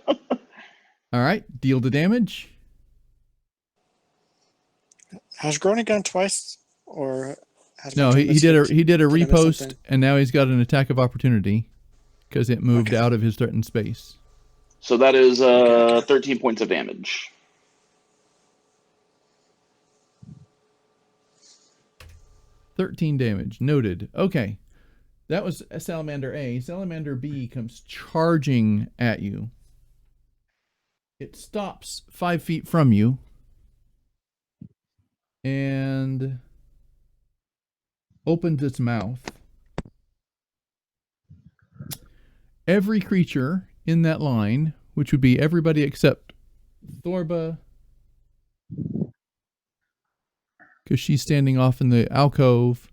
right, deal the damage. Has Grodan gone twice, or has No, Grodan he did a missed? he did a Did I miss repost, something? and now he's got an attack of opportunity because it moved Okay. out of his threatened space. So that is Okay. 13 points of damage. $13 damage. Noted. Okay. That was Salamander A. Salamander B comes charging at you. It stops 5 feet from you. And opens its mouth. Every creature in that line, which would be everybody except Thorba, because she's standing off in the alcove.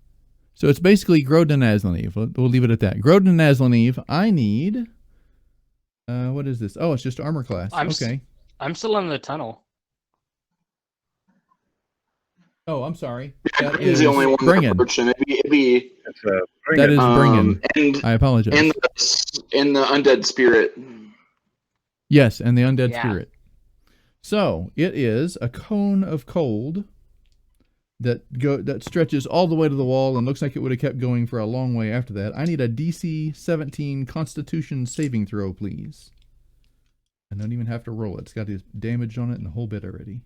So it's basically Grodan and Aslaneve. We'll leave it at that. Grodan and Aslaneve, I need... what is this? Oh, it's just armor class. Okay. I'm still in the tunnel. Oh, I'm sorry. Yeah, That Grodan's is the only one Bringan. approaching. It'd be It's a That is Bringan. and I apologize. in the undead spirit. Yes, and the undead Yeah. spirit. So it is a cone of cold that stretches all the way to the wall and looks like it would have kept going for a long way after that. I need a DC 17 Constitution saving throw, please. I don't even have to roll it. It's got his damage on it and the whole bit already.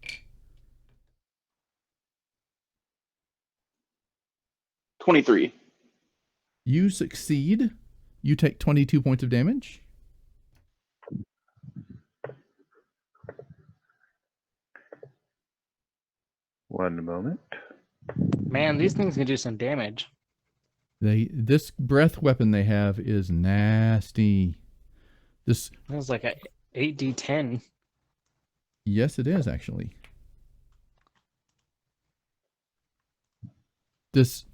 23. You succeed. You take 22 points of damage. One moment. Man, these things can do some damage. This breath weapon they have is nasty. This That was like a 8d10. Yes, it is actually. This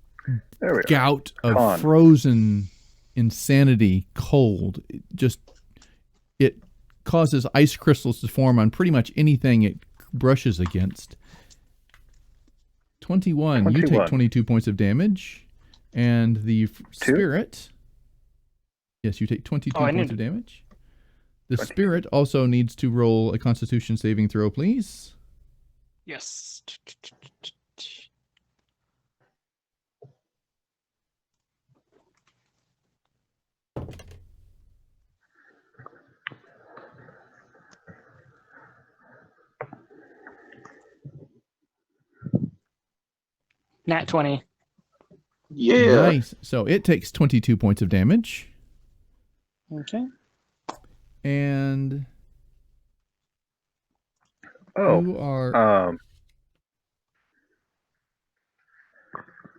There we are. gout of Con. frozen insanity cold, it causes ice crystals to form on pretty much anything it brushes against. 21. You take 22 points of damage. And the spirit... Yes, you take 22 points of damage. The 20. spirit also needs to roll a Constitution saving throw, please. Yes. Nat 20. Yeah. Nice. So it takes 22 points of damage. Okay. And you are...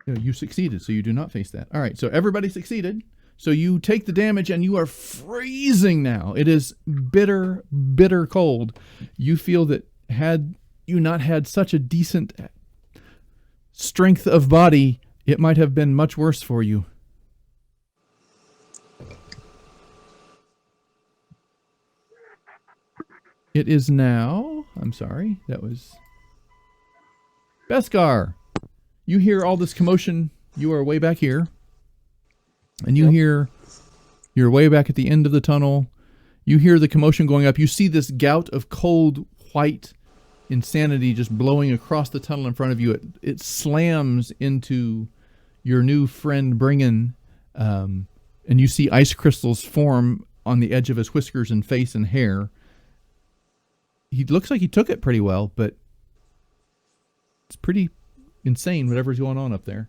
you succeeded, so you do not face that. All right, so everybody succeeded. So you take the damage and you are freezing now. It is bitter, bitter cold. You feel that had you not had such a decent strength of body, it might have been much worse for you. It is now... I'm sorry, that was... Beskar! You hear all this commotion. You are way back here. And you hear... You're way back at the end of the tunnel. You hear the commotion going up. You see this gout of cold, white insanity just blowing across the tunnel in front of you. It slams into your new friend Bringan. And you see ice crystals form on the edge of his whiskers and face and hair. He looks like he took it pretty well, but it's pretty insane whatever's going on up there.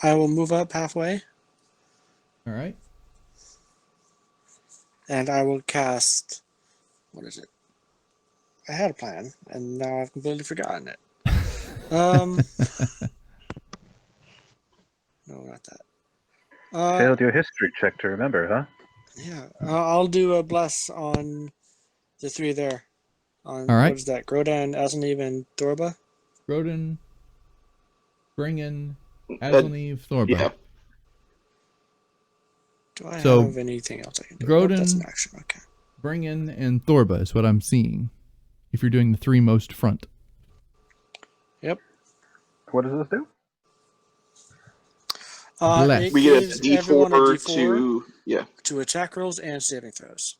I will move up halfway. All right. And I will cast... What is it? I had a plan, and now I've completely forgotten it. No, not that. Failed your history check to remember, huh? Yeah, I'll do a bless on the three there. On, all right. What is that? Grodan, Azaniv, and Thorba? Grodan, Bringan, Azaniv, Thorba. Yeah. Do I So, have anything else I can do? Grodan, that's an action. Okay. Bringan, and Thorba is what I'm seeing. If you're doing the three most front. Yep. What does this do? It We get a gives everyone a D4 D4 to attack rolls and saving throws.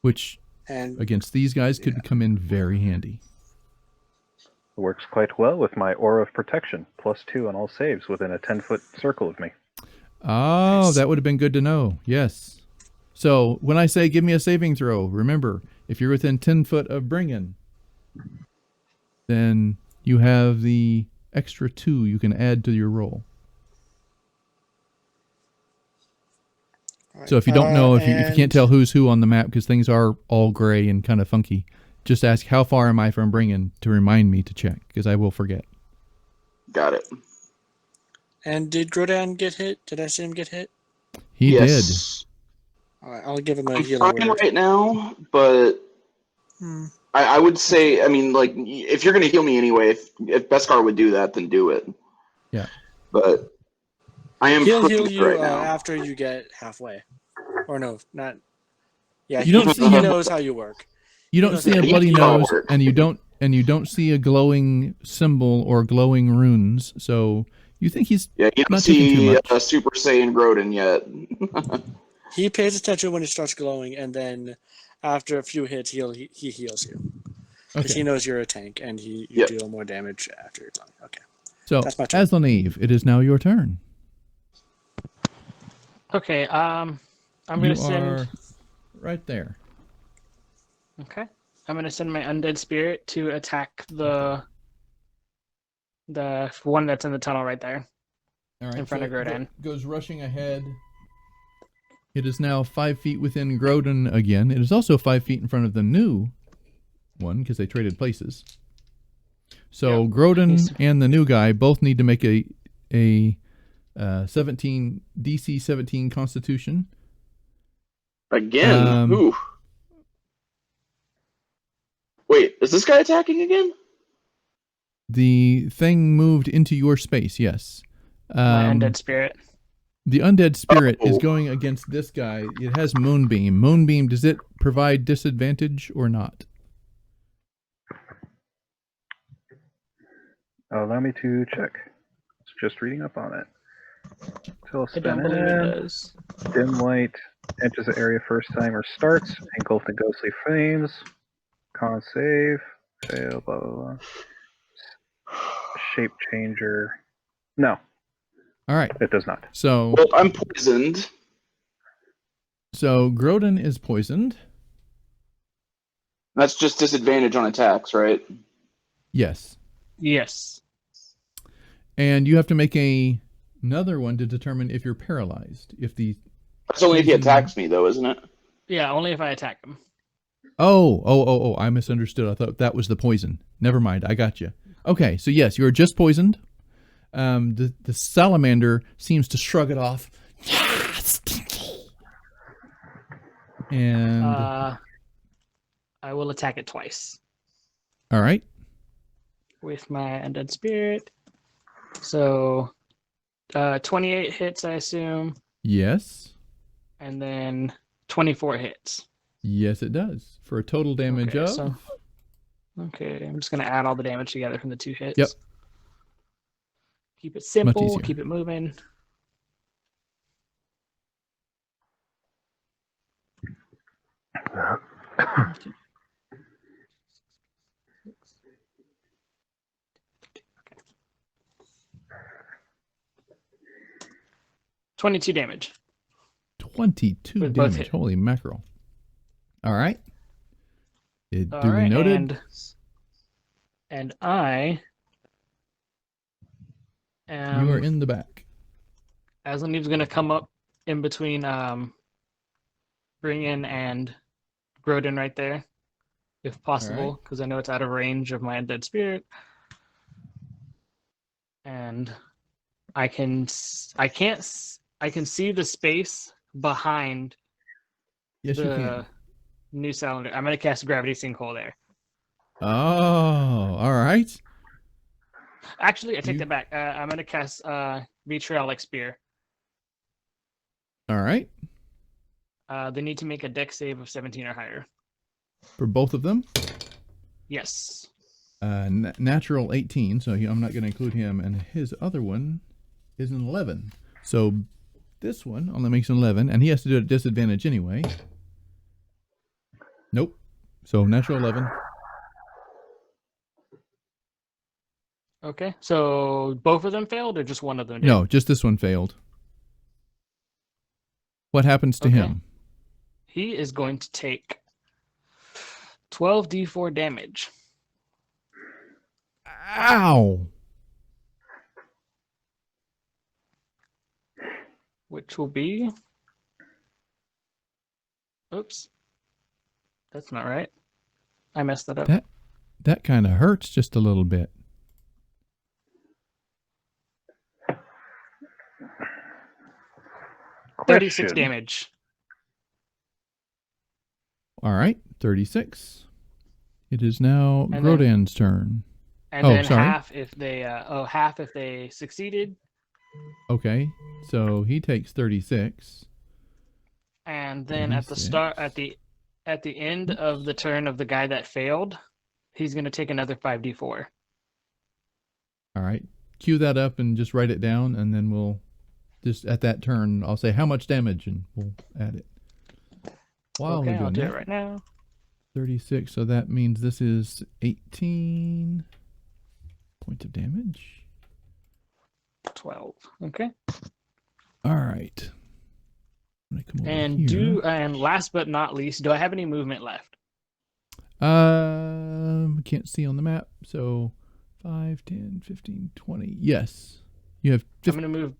Which, and against these guys, could come in very handy. It works quite well with my Aura of Protection, +2 on all saves within a 10-foot circle of me. Oh, Nice. that would have been good to know. Yes. So, when I say give me a saving throw, remember, if you're within 10 foot of Bringan, then you have the extra 2 you can add to your roll. Right. So if you don't know, if you can't tell who's who on the map, because things are all gray and kind of funky, just ask how far am I from Bringan to remind me to check, because I will forget. Got it. And did Grodan get hit? Did I see him get hit? He did. All right, I'll give him a I'm healing fine word. right now, but I would say, I mean, like, if you're going to heal me anyway, if Beskar would do that, then do it. Yeah. But I am He'll pretty heal good you right now. after you get halfway. Or no, not... Yeah, You don't see he him- knows how you work. You don't see a bloody nose, and you don't see a glowing symbol or glowing runes. So you think he's Yeah, you don't not taking too see much. Super Saiyan Grodan yet. He pays attention when it starts glowing, and then after a few hits, he heals you. Because Okay. he knows you're a tank, and you deal more damage after you're done. Okay. So, That's my turn. Azaniv, it is now your turn. Okay, I'm gonna send. Right there. Okay, I'm gonna send my undead spirit to attack the one that's in the tunnel right there. All right, in front of Grodan. Goes rushing ahead. It is now 5 feet within Grodan again. It is also 5 feet in front of the new one because they traded places. So Yep. Grodan and the new guy both need to make a DC 17 Constitution. Again? Ooh. Wait, is this guy attacking again? The thing moved into your space, yes. My undead spirit. The undead spirit is Oh. going against this guy. It has Moonbeam. Moonbeam, does it provide disadvantage or not? Allow me to check. It's just reading up on it. Till I don't believe it does. Dim light enters the area first time or starts. Engulfed in ghostly flames. Con save. Fail. Blah blah blah. Shape changer. No. All right. It does not. So. Well, I'm poisoned. So Grodan is poisoned. That's just disadvantage on attacks, right? Yes. Yes. And you have to make another one to determine if you're paralyzed. If the That's only if he attacks me, though, isn't it? Yeah, only if I attack him. Oh, I misunderstood. I thought that was the poison. Never mind. I got you. Okay, so yes, you're just poisoned. The salamander seems to shrug it off. Yeah, stinky. And I will attack it twice. All right. With my undead spirit. So 28 hits, I assume. Yes. And then 24 hits. Yes, it does. For a total damage of... So, okay, I'm just going to add all the damage together from the 2 hits. Yep. Keep it simple, keep it moving. Okay. 22 damage. 22 damage. Holy mackerel. All right. Duly noted. And I am... You are in the back. Aslaniv's going to come up in between Bringan and Grodan right there, if possible, because I know it's out of range of my undead spirit. And I can see the space behind the new cylinder. I'm going to cast Gravity Sinkhole there. Oh, all right. Actually, I take that back. I'm going to cast Vitriolic Spear. All right. They need to make a dex save of 17 or higher. For both of them? Yes. Natural 18, so I'm not going to include him. And his other one is an 11. So this one only makes an 11, and he has to do it at disadvantage anyway. Nope. So natural 11. Okay, so both of them failed, or just one of them did? No, just this one failed. What happens to him? He is going to take 12d4 damage. Ow! Which will be... Oops. That's not right. I messed that up. That kind of hurts just a little bit. Question. 36 damage. All right, 36. It is now Grodan's turn. And then half if they succeeded. Okay, so he takes 36. And then at the end of the turn of the guy that failed, he's going to take another 5d4. All right, cue that up and just write it down, and then we'll just at that turn I'll say how much damage, and we'll add it. While okay, we're doing I'll do it right now. 36, so that means this is 18 points of damage. 12. Okay. All right. I'm gonna come over And here. and last but not least, do I have any movement left? Can't see on the map. So 5, 10, 15, 20. Yes. You have I'm going to move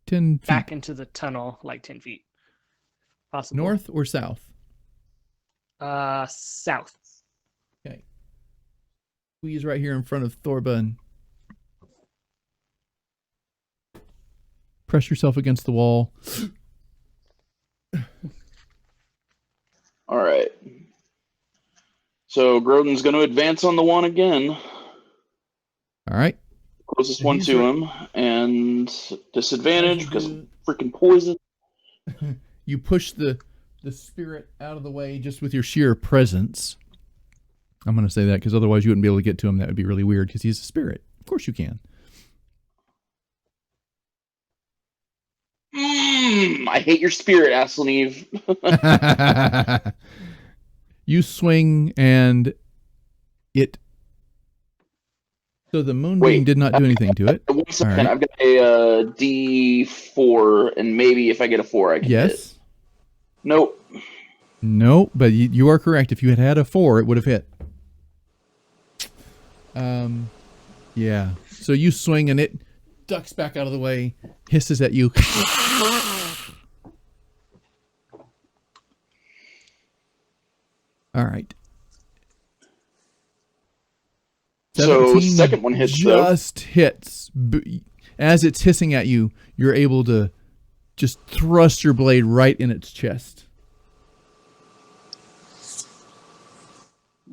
10 feet. back into the tunnel like 10 feet. Possible. North or south? South. Okay. Squeeze right here in front of Thorba. Press yourself against the wall. All right. So Grodan's going to advance on the one again. All right. Closest And one he's to right- him. And As disadvantage you because do- of freaking poison. you push the spirit out of the way just with your sheer presence. I'm going to say that because otherwise you wouldn't be able to get to him. That would be really weird because he's a spirit. Of course you can. I hate your spirit, Aslaneve. You swing and it. So the moonbeam did not do anything to it. 1 second, right. I've got a D4, and maybe if I get a 4, I can hit. Yes. Nope. No, but you are correct. If you had had a 4, it would have hit. Yeah. So you swing and it ducks back out of the way, hisses at you. All right. So second one hits just hits. As it's hissing at you, you're able to just thrust your blade right in its chest.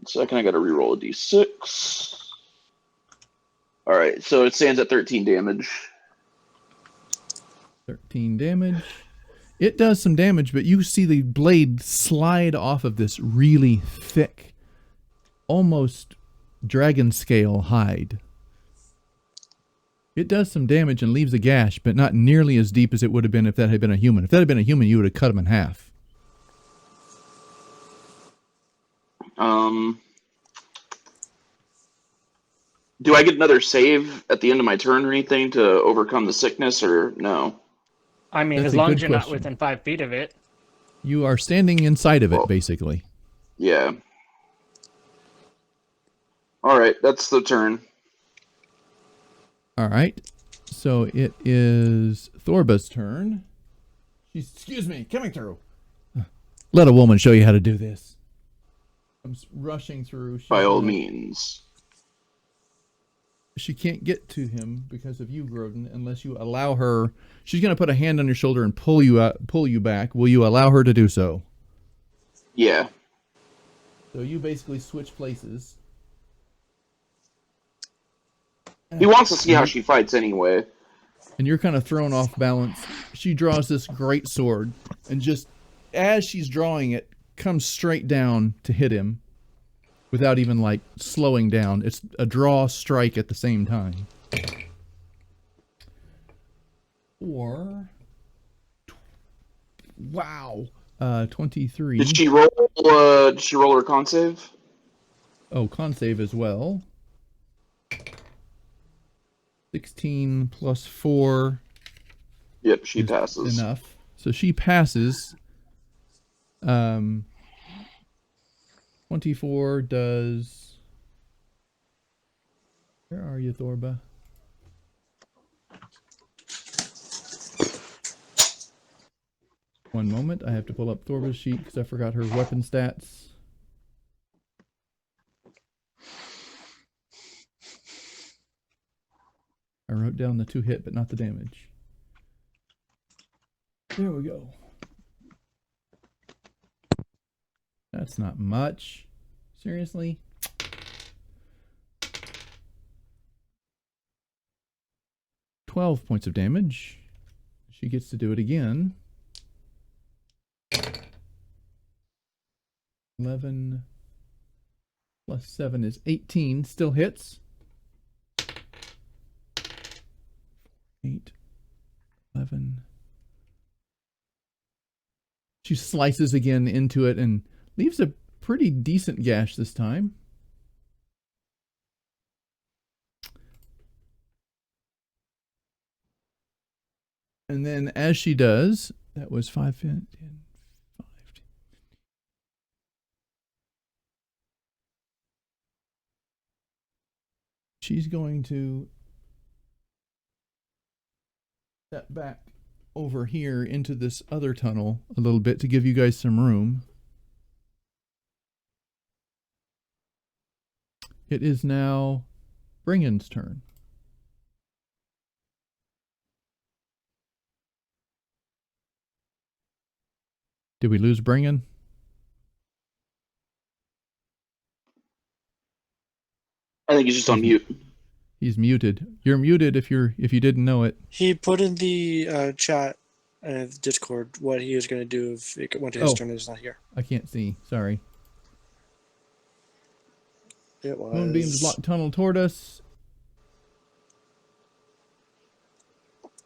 Second, I got to reroll a D6. All right, so it stands at 13 damage. 13 damage. It does some damage, but you see the blade slide off of this really thick, almost dragon scale hide. It does some damage and leaves a gash, but not nearly as deep as it would have been if that had been a human. If that had been a human, you would have cut him in half. Do I get another save at the end of my turn or anything to overcome the sickness, or no? I mean, That's as a long good as you're not question. within 5 feet of it. You are standing inside of it, Well, basically. Yeah. All right, that's the turn. All right. So it is Thorba's turn. She's, excuse me, coming through. Let a woman show you how to do this. I'm rushing through. By all means. She can't get to him because of you, Grodan, unless you allow her. She's going to put a hand on your shoulder and pull you back. Will you allow her to do so? Yeah. So you basically switch places. He wants to see how she fights anyway. And you're kind of thrown off balance. She draws this great sword, and just as she's drawing it, comes straight down to hit him without even like slowing down. It's a draw strike at the same time. Or wow, 23. Did she roll? Did she roll her con save? Oh, con save as well. 16 plus 4. Yep, she passes. Enough. So she passes. 24 does. Where are you, Thorba? One moment. I have to pull up Thorba's sheet because I forgot her weapon stats. I wrote down the 2 hit, but not the damage. There we go. That's not much. Seriously? $12 points of damage. She gets to do it again. 11 plus 7 is 18. Still hits. 8, 11. She slices again into it and leaves a pretty decent gash this time. And then as she does, that was 5, 10, 5. She's going to step back over here into this other tunnel a little bit to give you guys some room. It is now Bringan's turn. Did we lose Bringan? I think he's just on mute. He's muted. You're muted if you didn't know it. He put in the chat Discord what he was going to do if it went to his turn and he's not here. I can't see. Sorry. It was... Moonbeams block tunnel toward us.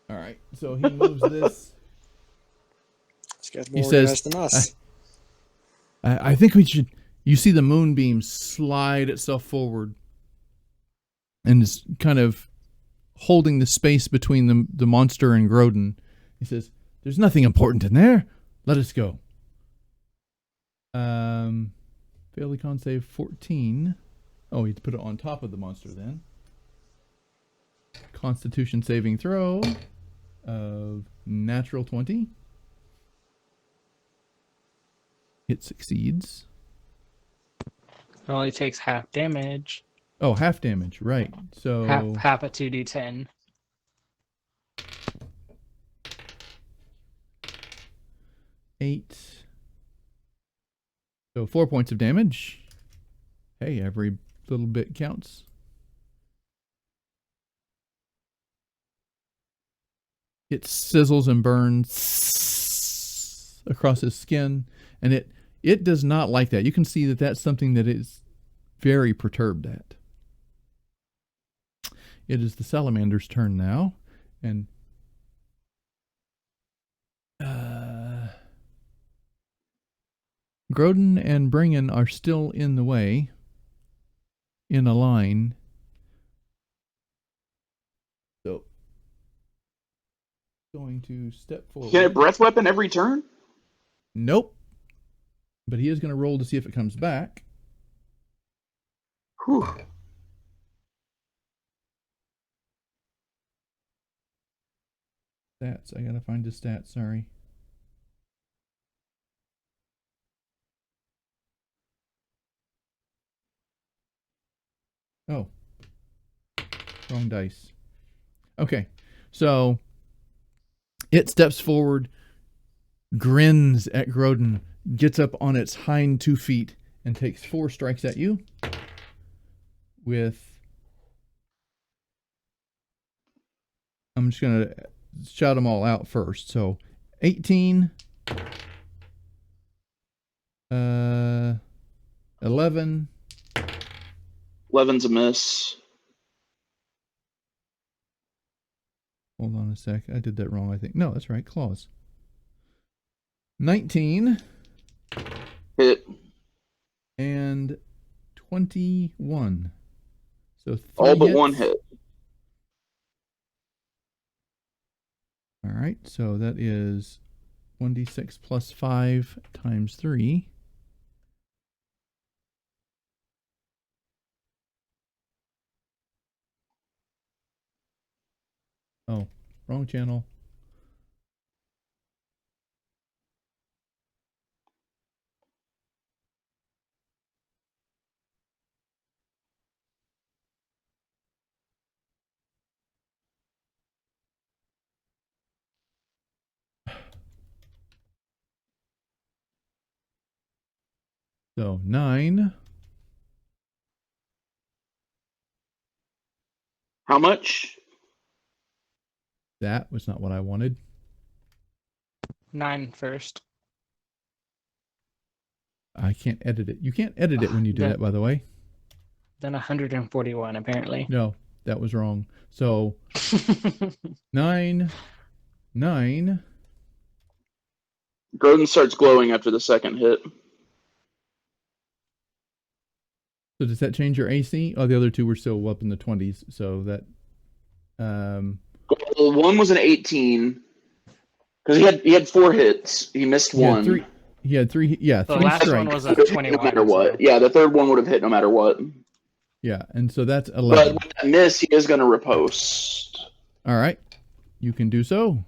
All right, so he moves this. This guy's more organized than us. I think we should... You see the moonbeam slide itself forward and is kind of holding the space between the monster and Grodan. He says, "There's nothing important in there. Let us go." Failed con save 14. Oh, he'd put it on top of the monster then. Constitution saving throw of natural 20. It succeeds. It only takes half damage. Oh, half damage, right. So half a 2d10. Eight. So 4 points of damage. Hey, every little bit counts. It sizzles and burns across his skin, and it does not like that. You can see that that's something that is very perturbed at. It is the salamander's turn now, and Grodan and Bringan are still in the way, in a line. So, going to step forward. Can it breath weapon every turn? Nope. But he is going to roll to see if it comes back. Whew. Stats. I got to find his stats. Sorry. Oh. Wrong dice. Okay. So it steps forward, grins at Grodan, gets up on its hind 2 feet, and takes 4 strikes at you with... I'm just going to shout them all out first. So 18, 11. 11's a miss. Hold on a sec. I did that wrong, I think. No, that's right. Claws. 19. Hit. And 21. So 3 all but hits. 1 hit. All right, so that is 1d6 plus 5 times 3. Oh, wrong channel. So 9. How much? That was not what I wanted. 9 first. I can't edit it. You can't edit it when you do that, by the way. Then 141, apparently. No, that was wrong. So 9. Grodan starts glowing after the second hit. So does that change your AC? Oh, the other two were still up in the 20s. So that... Well, one was an 18 because he had 4 hits. He missed one. He had 3. Yeah, the 3 last strikes. one was a 21. No matter what. Yeah, the third one would have hit no matter what. Yeah, and so that's 11. But with that miss, he is going to riposte. All right, you can do so.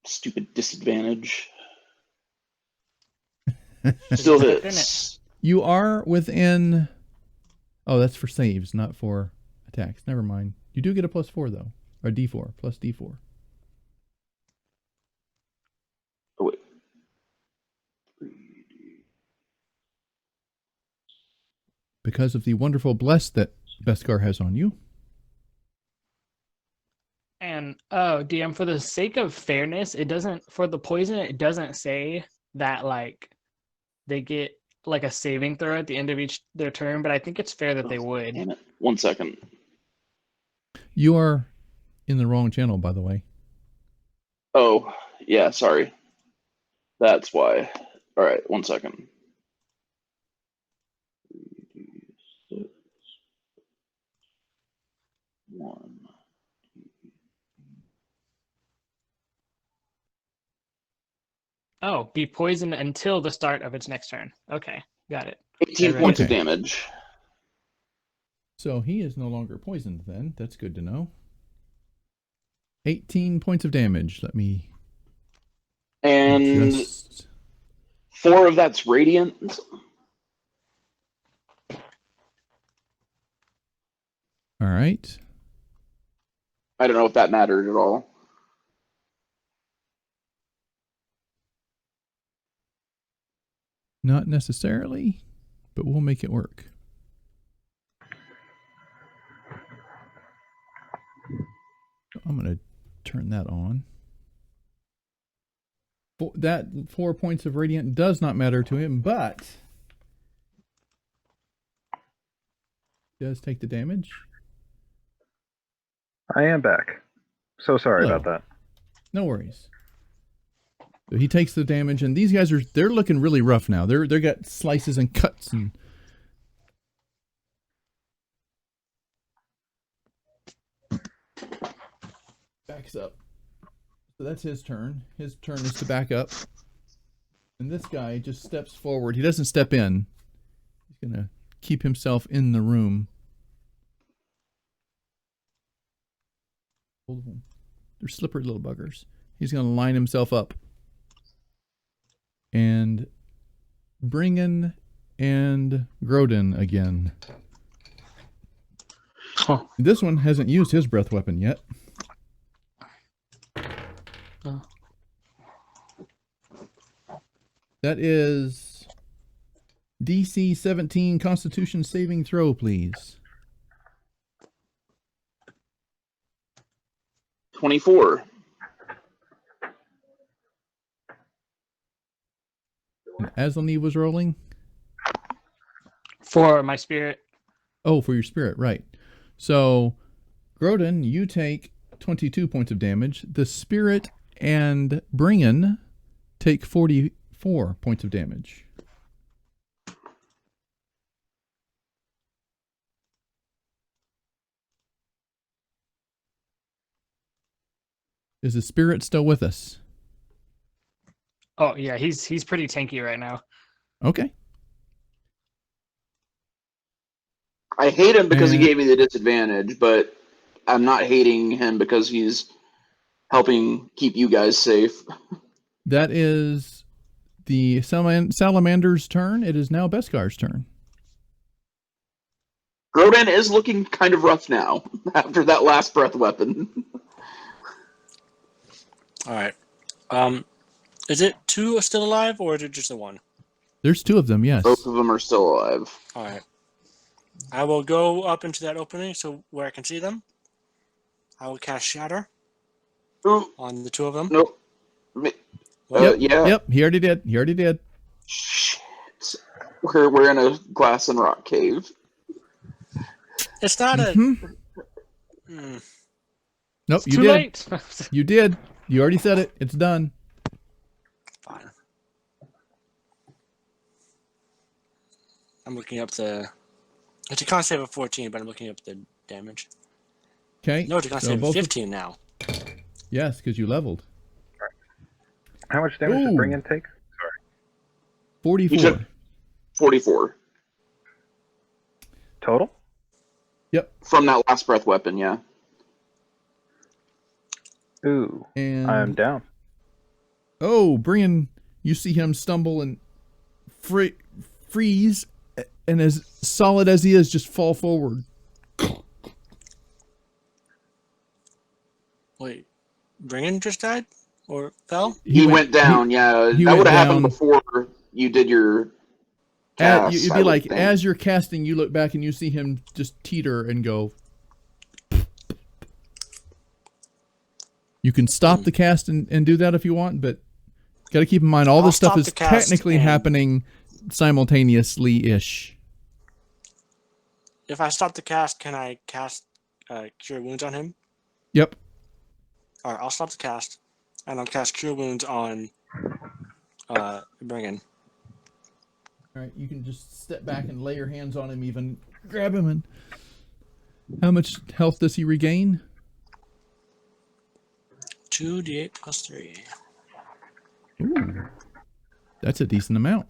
Stupid disadvantage. Still hits. You are within... Oh, that's for saves, not for attacks. Never mind. You do get a +4, though. Or D4, plus D4. Oh, wait. because of the wonderful bless that Beskar has on you. And DM, for the sake of fairness, it doesn't, for the poison, it doesn't say that like they get like a saving throw at the end of their turn, but I think it's fair that they would. Damn it. 1 second. You are in the wrong channel, by the way. Oh, yeah, sorry. That's why. All right, 1 second. 3d6. 1. Oh, be poisoned until the start of its next turn. Okay, got it. 18 Right. points of Okay. damage. So he is no longer poisoned then. That's good to know. 18 points of damage. Let me And adjust. 4 of that's radiant. All right. I don't know if that mattered at all. Not necessarily, but we'll make it work. I'm going to turn that on. That 4 points of radiant does not matter to him, but does take the damage. I am back. So sorry Hello. about that. No worries. So he takes the damage, and these guys they're looking really rough now. They got slices and cuts and backs up. So that's his turn. His turn is to back up. And this guy just steps forward. He doesn't step in. He's gonna keep himself in the room. They're slippery little buggers. He's gonna line himself up. And Bringan and Grodan again. Huh. This one hasn't used his breath weapon yet. Oh. That is DC 17 Constitution saving throw, please. 24. And Aslaneve was rolling. For my spirit. Oh, for your spirit, right. So, Grodan, you take 22 points of damage. The spirit and Bringan take 44 points of damage. Is the spirit still with us? Oh yeah, he's pretty tanky right now. Okay. I hate him because he And- gave me the disadvantage, but I'm not hating him because he's helping keep you guys safe. That is the Salamander's turn. It is now Beskar's turn. Grodan is looking kind of rough now after that last breath weapon. All right. Is it 2 still alive, or is it just the 1? There's 2 of them, yes. Both of them are still alive. All right. I will go up into that opening so where I can see them. I will cast Shatter Ooh, on the 2 of them. nope. Yep, Yeah. Yep, he already did. Shit. We're in a glass and rock cave. It's not a. Nope, It's you too did. late. You did. You already said it. It's done. Fine. I'm looking up the. It's a con save of 14, but I'm looking up the damage. Okay. No, it's a con save of 15 now. Yes, because you leveled. How much damage Ooh. did Bringan take? Sorry. 44. You took 44 Total? Yep. from that last breath weapon, yeah. Ooh. And I'm down. oh, Brian, you see him stumble and freeze, and as solid as he is, just fall forward. Wait, Bringan just died? Or fell? He went down, yeah. he That went would have happened down. before you did your cast. You'd I be would like, think. as you're casting, you look back and you see him just teeter and go. You can stop the cast and do that if you want, but got to keep in mind all I'll this stuff stop is the cast technically and- happening simultaneously-ish. If I stop the cast, can I cast Cure Wounds on him? Yep. All right, I'll stop the cast, and I'll cast Cure Wounds on Bringan. All right, you can just step back and lay your hands on him, even grab him. And how much health does he regain? 2d8 plus 3. Ooh, that's a decent amount.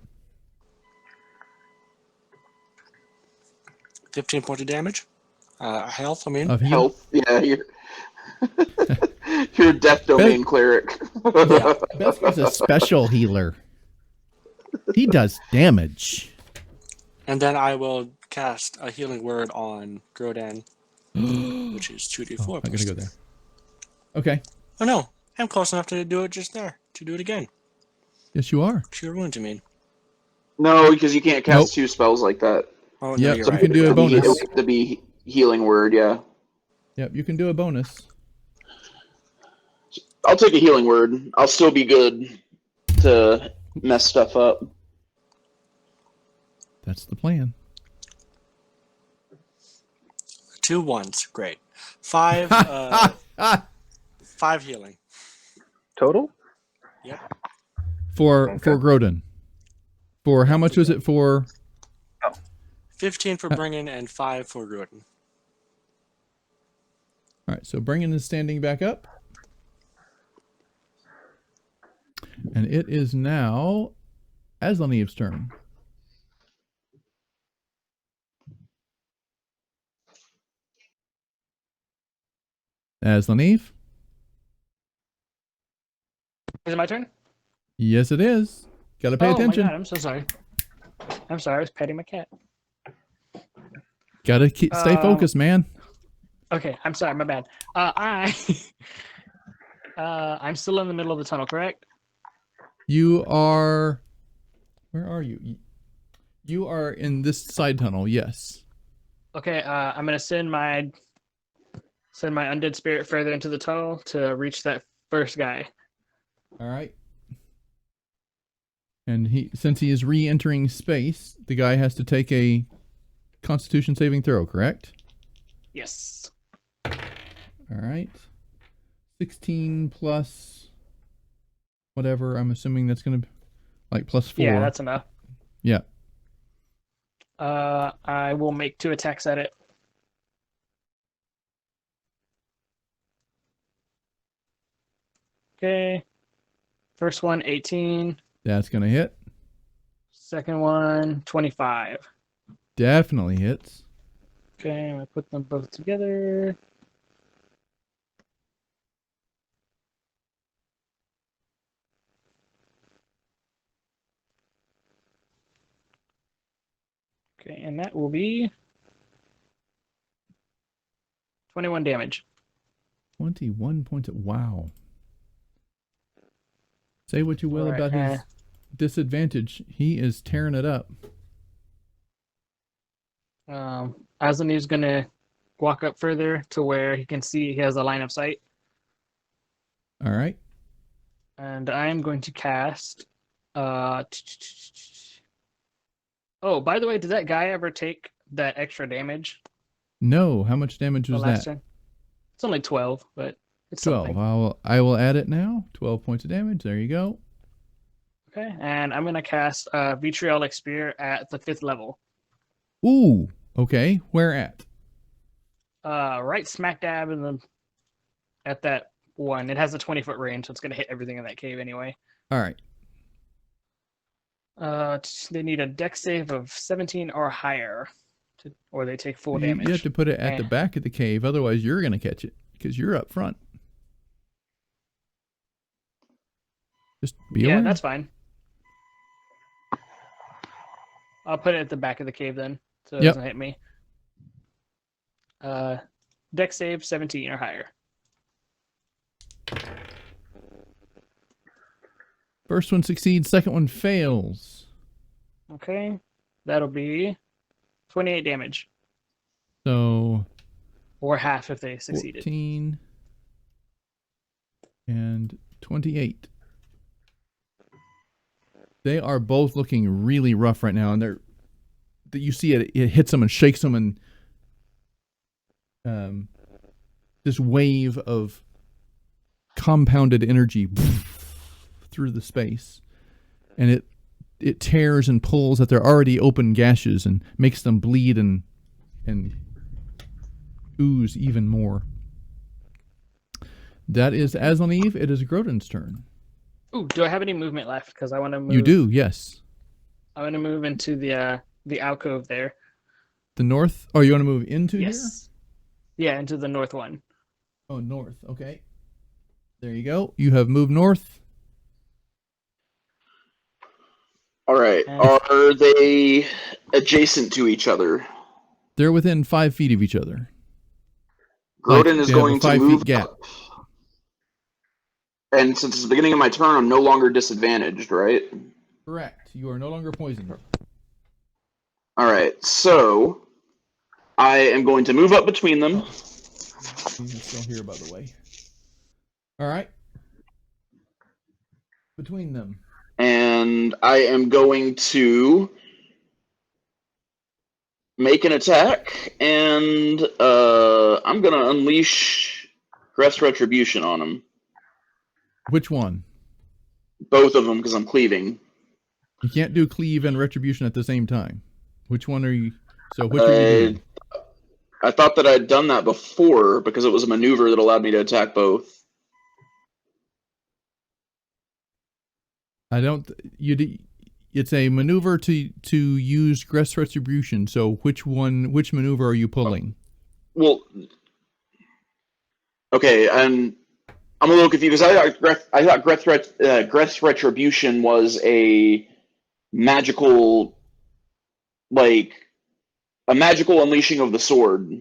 15 points of damage. Health, I mean. Of heal. Health. Yeah, you're a death domain cleric. Yeah, Besker's a special healer. He does damage. And then I will cast a healing word on Grodan, which is 2d4. Oh, I plus gotta go 3. there. Okay. Oh no, I'm close enough to do it just there. To do it again. Yes, you are. Cure Wounds, I mean. No, because you can't cast Nope. 2 spells like that. Oh, no, Yep, you're you right. can do a It'll be- bonus. It'll have to be healing word, yeah. Yep, you can do a bonus. I'll take a healing word. I'll still be good to mess stuff up. That's the plan. 2 ones, great. 5, 5 healing. Total? Yep. For Okay. Grodan. For how much was it for? 15 for Bringan and 5 for Grodan. All right, so Bringan is standing back up. And it is now Aslaniv's turn. Aslaniv? Is it my turn? Yes, it is. Gotta pay attention. Oh my god, I'm so sorry. I'm sorry, I was petting my cat. Gotta stay focused, man. Okay, I'm sorry, my bad. I'm still in the middle of the tunnel, correct? You are... Where are you? You are in this side tunnel, yes. Okay, I'm gonna send my undead spirit further into the tunnel to reach that first guy. All right. And since he is re-entering space, the guy has to take a Constitution saving throw, correct? Yes. All right. 16 plus whatever. I'm assuming that's going to like plus 4. Yeah, that's enough. Yeah. I will make 2 attacks at it. Okay. First one, 18. That's going to hit. Second one, 25. Definitely hits. Okay, I'm gonna put them both together. Okay, and that will be 21 damage. 21 points. Wow. Say what you will Alright, about his disadvantage. He is tearing it up. Azani's gonna walk up further to where he can see he has a line of sight. All right. And I'm going to cast oh, by the way, did that guy ever take that extra damage No. How much damage the was last that? turn? It's only 12, but it's 12. something. I will add it now. 12 points of damage. There you go. Okay, and I'm gonna cast Vitriolic Spear at the 5th level. Ooh. Okay. Where at? Right smack dab at that one. It has a 20-foot range, so it's gonna hit everything in that cave anyway. All right. They need a dex save of 17 or higher, or they take full damage. You have to put it at the back of the cave, otherwise you're going to catch it because you're up front. Just be aware. Yeah, that's fine. I'll put it at the back of the cave then, so it Yep. doesn't hit me. Dex save 17 or higher. First one succeeds, second one fails. Okay. That'll be 28 damage. So Or half if they succeeded. 14 and 28. They are both looking really rough right now, and you see it hits them and shakes them, and this wave of compounded energy through the space, and it tears and pulls at their already open gashes and makes them bleed and ooze even more. That is Aslan-Eve. It is Grodan's turn. Ooh, do I have any movement left? Because I want to move. You do, yes. I want to move into the alcove there. The north? Oh, you want to move into here? Yes. Yeah, into the north one. Oh, north. Okay. There you go. You have moved north. All right. Are they adjacent to each other? They're within 5 feet of each other. Grodan is going to move 5 feet gap. up. And since it's the beginning of my turn, I'm no longer disadvantaged, right? Correct. You are no longer poisoned. All right. So I am going to move up between them. He's still here, by the way. All right. Between them. And I am going to make an attack, and I'm going to unleash Gress Retribution on him. Which one? Both of them, because I'm cleaving. You can't do cleave and retribution at the same time. Which one are you? So which are you doing? I thought that I'd done that before because it was a maneuver that allowed me to attack both. I don't. It's a maneuver to use Gress Retribution. So which maneuver are you pulling? Well, okay, I'm a little confused. I thought Gress Retribution was a magical, like a magical unleashing of the sword,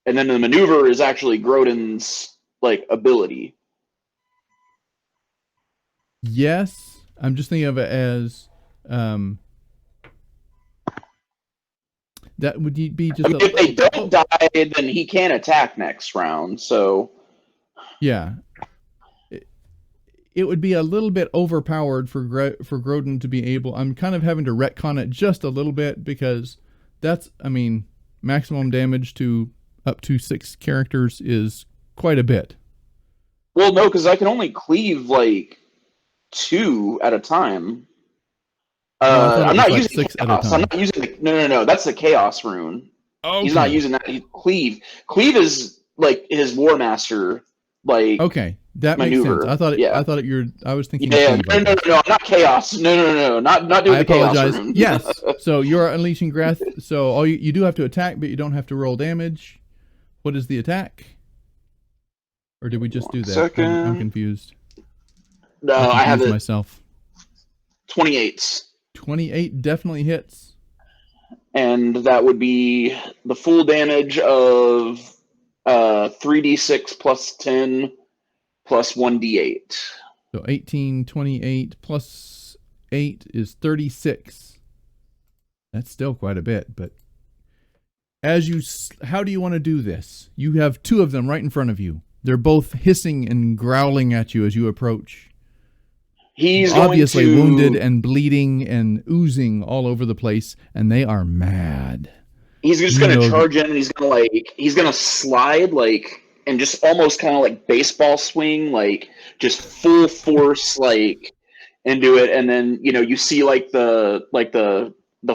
and then the maneuver is actually Grodan's like ability. Yes, I'm just thinking of it as that would be just. If they don't die, then he can't attack next round. So yeah. It would be a little bit overpowered for Grodan to be able. I'm kind of having to retcon it just a little bit because that's, I mean, maximum damage to up to 6 characters is quite a bit. Well, no, because I can only cleave like 2 at a time. I'm not using 6 at a time. I'm not using no. That's the Chaos rune. Okay. He's not using that. Cleave is like his War Master. Like okay. That maneuver. Makes sense. I was thinking. Yeah, no, not Chaos. No, not doing the Chaos. I apologize. Yes. So you're unleashing Greth. So all you do have to attack, but you don't have to roll damage. What is the attack? Or did we just do that? I'm confused. No, I have it myself. 28. 28 definitely hits. And that would be the full damage of 3d6 plus 10 plus 1d8. So 18, 28 plus 8 is 36. That's still quite a bit, but how do you want to do this? You have 2 of them right in front of you. They're both hissing and growling at you as you approach. He's obviously wounded and bleeding and oozing all over the place, and they are mad. He's just going to charge in, and he's going to slide like, and just almost kind of like baseball swing, like just full force, like into it, and then you see like the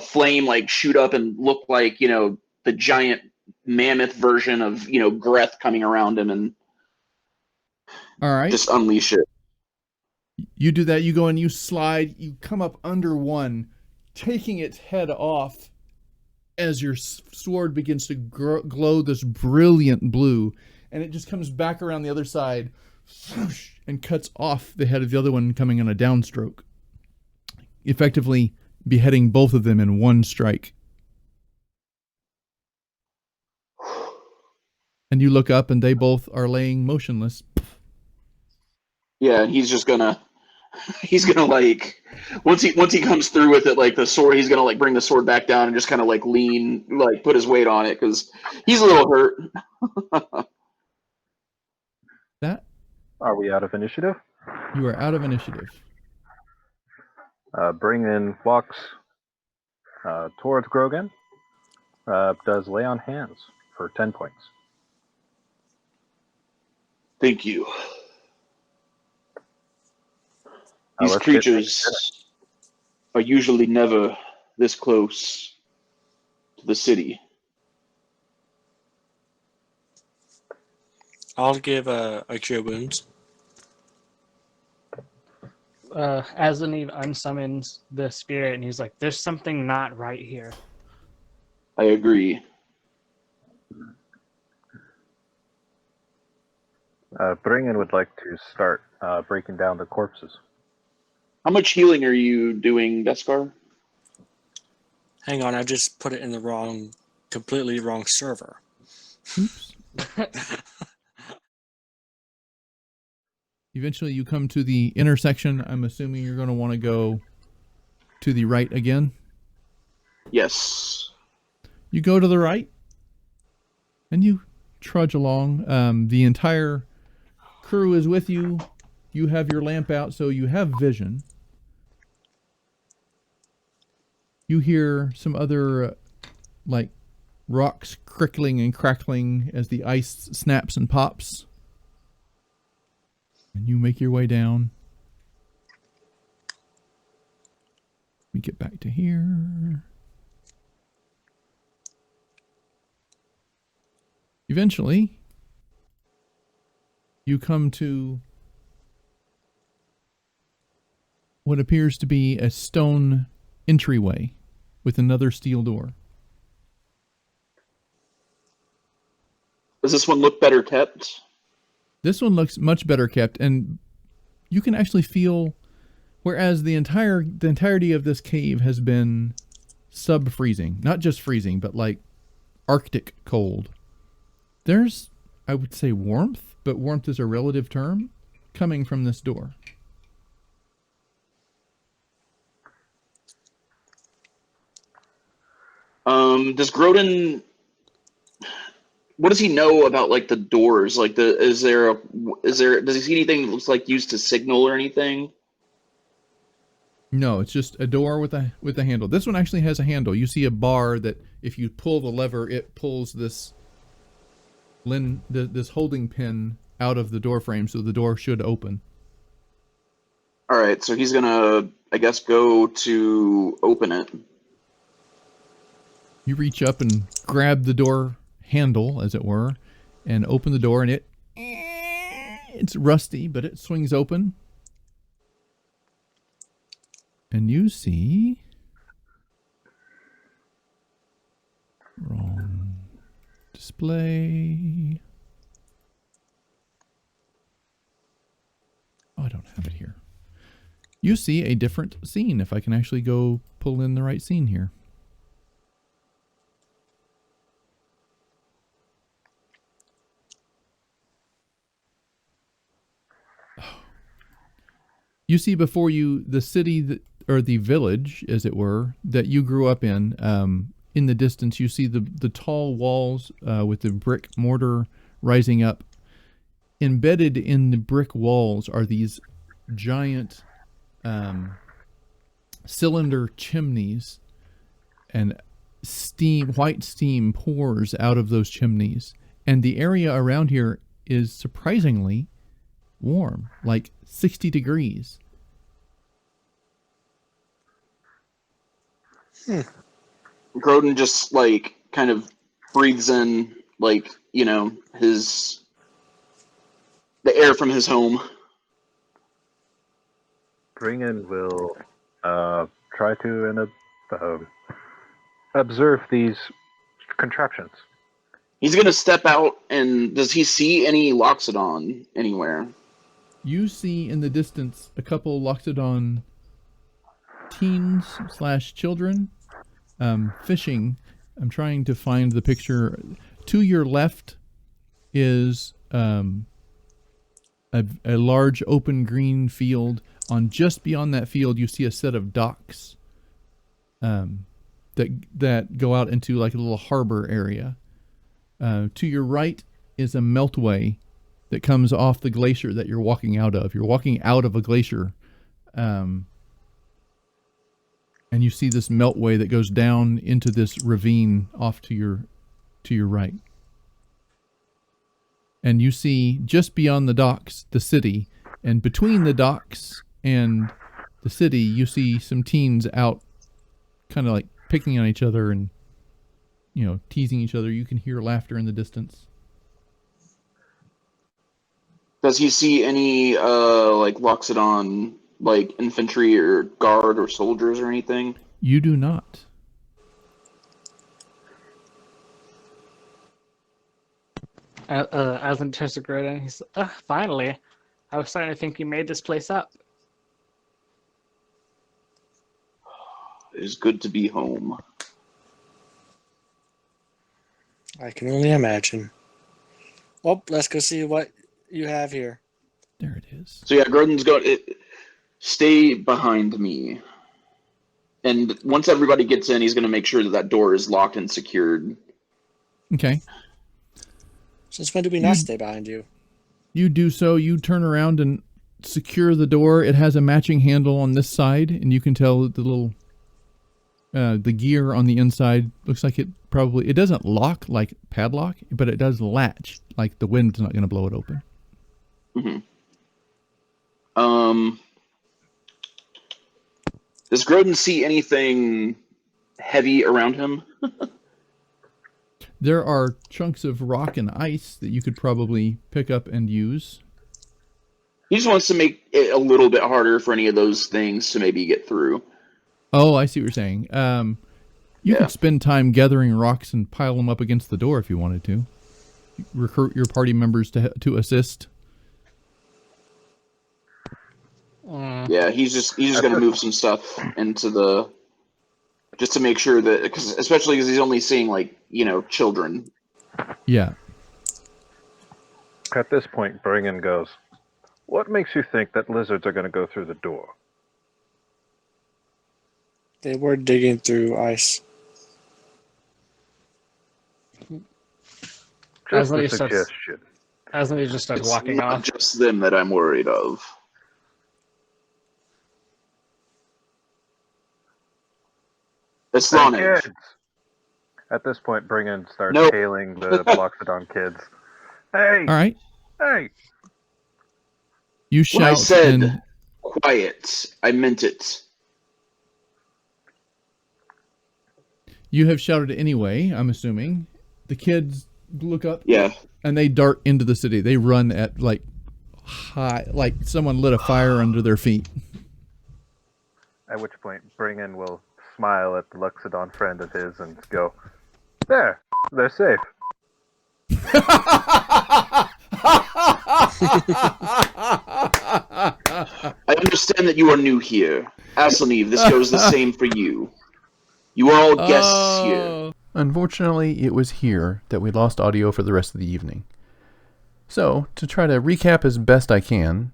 flame like shoot up and look like the giant mammoth version of Greth coming around him, and all right, just unleash it. You do that. You go and you slide. You come up under one, taking its head off as your sword begins to glow this brilliant blue, and it just comes back around the other side and cuts off the head of the other one coming on a downstroke, effectively beheading both of them in one strike. And you look up and they both are laying motionless. Yeah, he's just gonna he's gonna like once he comes through with it, like the sword, he's gonna like bring the sword back down and just kind of like lean, like put his weight on it because he's a little hurt. That Are we out of initiative? you are out of initiative. Bringan walks towards Grogan. Does lay on hands for 10 points. Thank you. These creatures are usually never this close to the city. I'll give a cure wounds. Azaniv unsummons the spirit, and he's like, "There's something not right here." I agree. Bringan would like to start breaking down the corpses. How much healing are you doing, Deskar? Hang on, I just put it in the completely wrong server. Oops. Eventually you come to the intersection. I'm assuming you're going to want to go to the right again. Yes. You go to the right and you trudge along. The entire crew is with you. You have your lamp out, so you have vision. You hear some other like rocks crickling and crackling as the ice snaps and pops. And you make your way down. Let me get back to here. Eventually, you come to what appears to be a stone entryway with another steel door. Does this one look better kept? This one looks much better kept, and you can actually feel, whereas the entirety of this cave has been sub-freezing, not just freezing, but like Arctic cold. There's, I would say, warmth, but warmth is a relative term, coming from this door. Does Grodan, what does he know about like the doors? Like does he see anything that looks like used to signal or anything? No, it's just a door with a handle. This one actually has a handle. You see a bar that if you pull the lever, it pulls this holding pin out of the door frame, so the door should open. All right, so he's gonna, I guess, go to open it. You reach up and grab the door handle, as it were, and open the door, and it's rusty, but it swings open. And you see... Wrong display. Oh, I don't have it here. You see a different scene, if I can actually go pull in the right scene here. You see before you the city or the village, as it were, that you grew up in. In the distance, you see the tall walls with the brick mortar rising up. Embedded in the brick walls are these giant cylinder chimneys, and white steam pours out of those chimneys. And the area around here is surprisingly warm, like 60 degrees. Grodan just like kind of breathes in, like, you know, the air from his home. Bringan will try to observe these contraptions. He's gonna step out, and does he see any Loxodon anywhere? You see in the distance a couple Loxodon teens/children fishing. I'm trying to find the picture. To your left is a large open green field. On just beyond that field, you see a set of docks that go out into like a little harbor area. To your right is a meltway that comes off the glacier that you're walking out of. You're walking out of a glacier, and you see this meltway that goes down into this ravine off to your right. And you see just beyond the docks the city, and between the docks and the city you see some teens out kind of like picking on each other and teasing each other. You can hear laughter in the distance. Does he see any like Loxodon like infantry or guard or soldiers or anything? You do not. Aslan turns to Grodan. He's finally. I was starting to think you made this place up. It is good to be home. I can only imagine. Well, let's go see what you have here. There it is. So yeah, Grodan's going. Stay behind me. And once everybody gets in, he's going to make sure that door is locked and secured. Okay. Since when do we not stay behind you? You do so. You turn around and secure the door. It has a matching handle on this side, and you can tell the little the gear on the inside looks like it doesn't lock like padlock, but it does latch, like the wind's not going to blow it open. Mm-hmm. Does Grodan see anything heavy around him? There are chunks of rock and ice that you could probably pick up and use. He just wants to make it a little bit harder for any of those things to maybe get through. Oh, I see what you're saying. You could spend time gathering rocks and pile them up against the door if you wanted to. Recruit your party members to assist. Yeah, he's just going to move some stuff into the, just to make sure that, especially because he's only seeing children. Yeah. At this point, Bringan goes, "What makes you think that lizards are going to go through the door?" They were digging through ice. Just a suggestion. Aslan just starts walking not off. Just them that I'm worried of. It's Hey, Lonage. kids. At this point, Bringan starts Nope. hailing the Loxodon kids. Hey! All right. Hey! You When I shout said and quiet, I meant it. you have shouted anyway, I'm assuming. The kids look up Yeah. and they dart into the city. They run at like someone lit a fire under their feet. At which point, Bringan will smile at the Loxodon friend of his and go, "There! They're safe." I understand that you are new here. Aslaneve, this goes the same for you. You are all guests here. Unfortunately, it was here that we lost audio for the rest of the evening. So, to try to recap as best I can,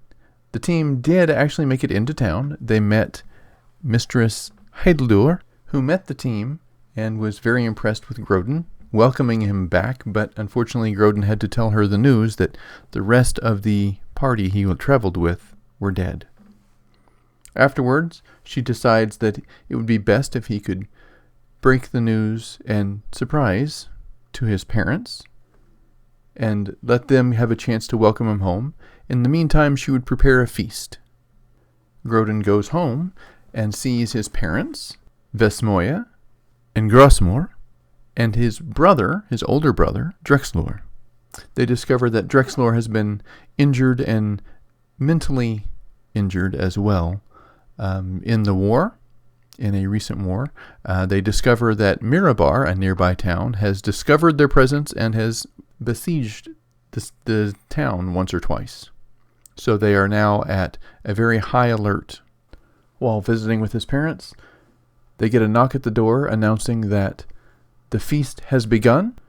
the team did actually make it into town. They met Mistress Heideldur, who met the team and was very impressed with Grodan, welcoming him back, but unfortunately Grodan had to tell her the news that the rest of the party he traveled with were dead. Afterwards, she decides that it would be best if he could break the news and surprise to his parents and let them have a chance to welcome him home. In the meantime, she would prepare a feast. Grodan goes home and sees his parents, Vesmoya and Grosmor, and his brother, his older brother, Drexlor. They discover that Drexlor has been injured and mentally injured as well in the war, in a recent war. They discover that Mirabar, a nearby town, has discovered their presence and has besieged the town once or twice. So they are now at a very high alert. While visiting with his parents, they get a knock at the door announcing that the feast has begun.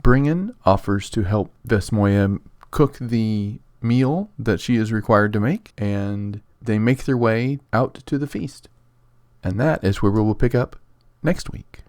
Bringan offers to help Vesmoya cook the meal that she is required to make, and they make their way out to the feast. And that is where we will pick up next week.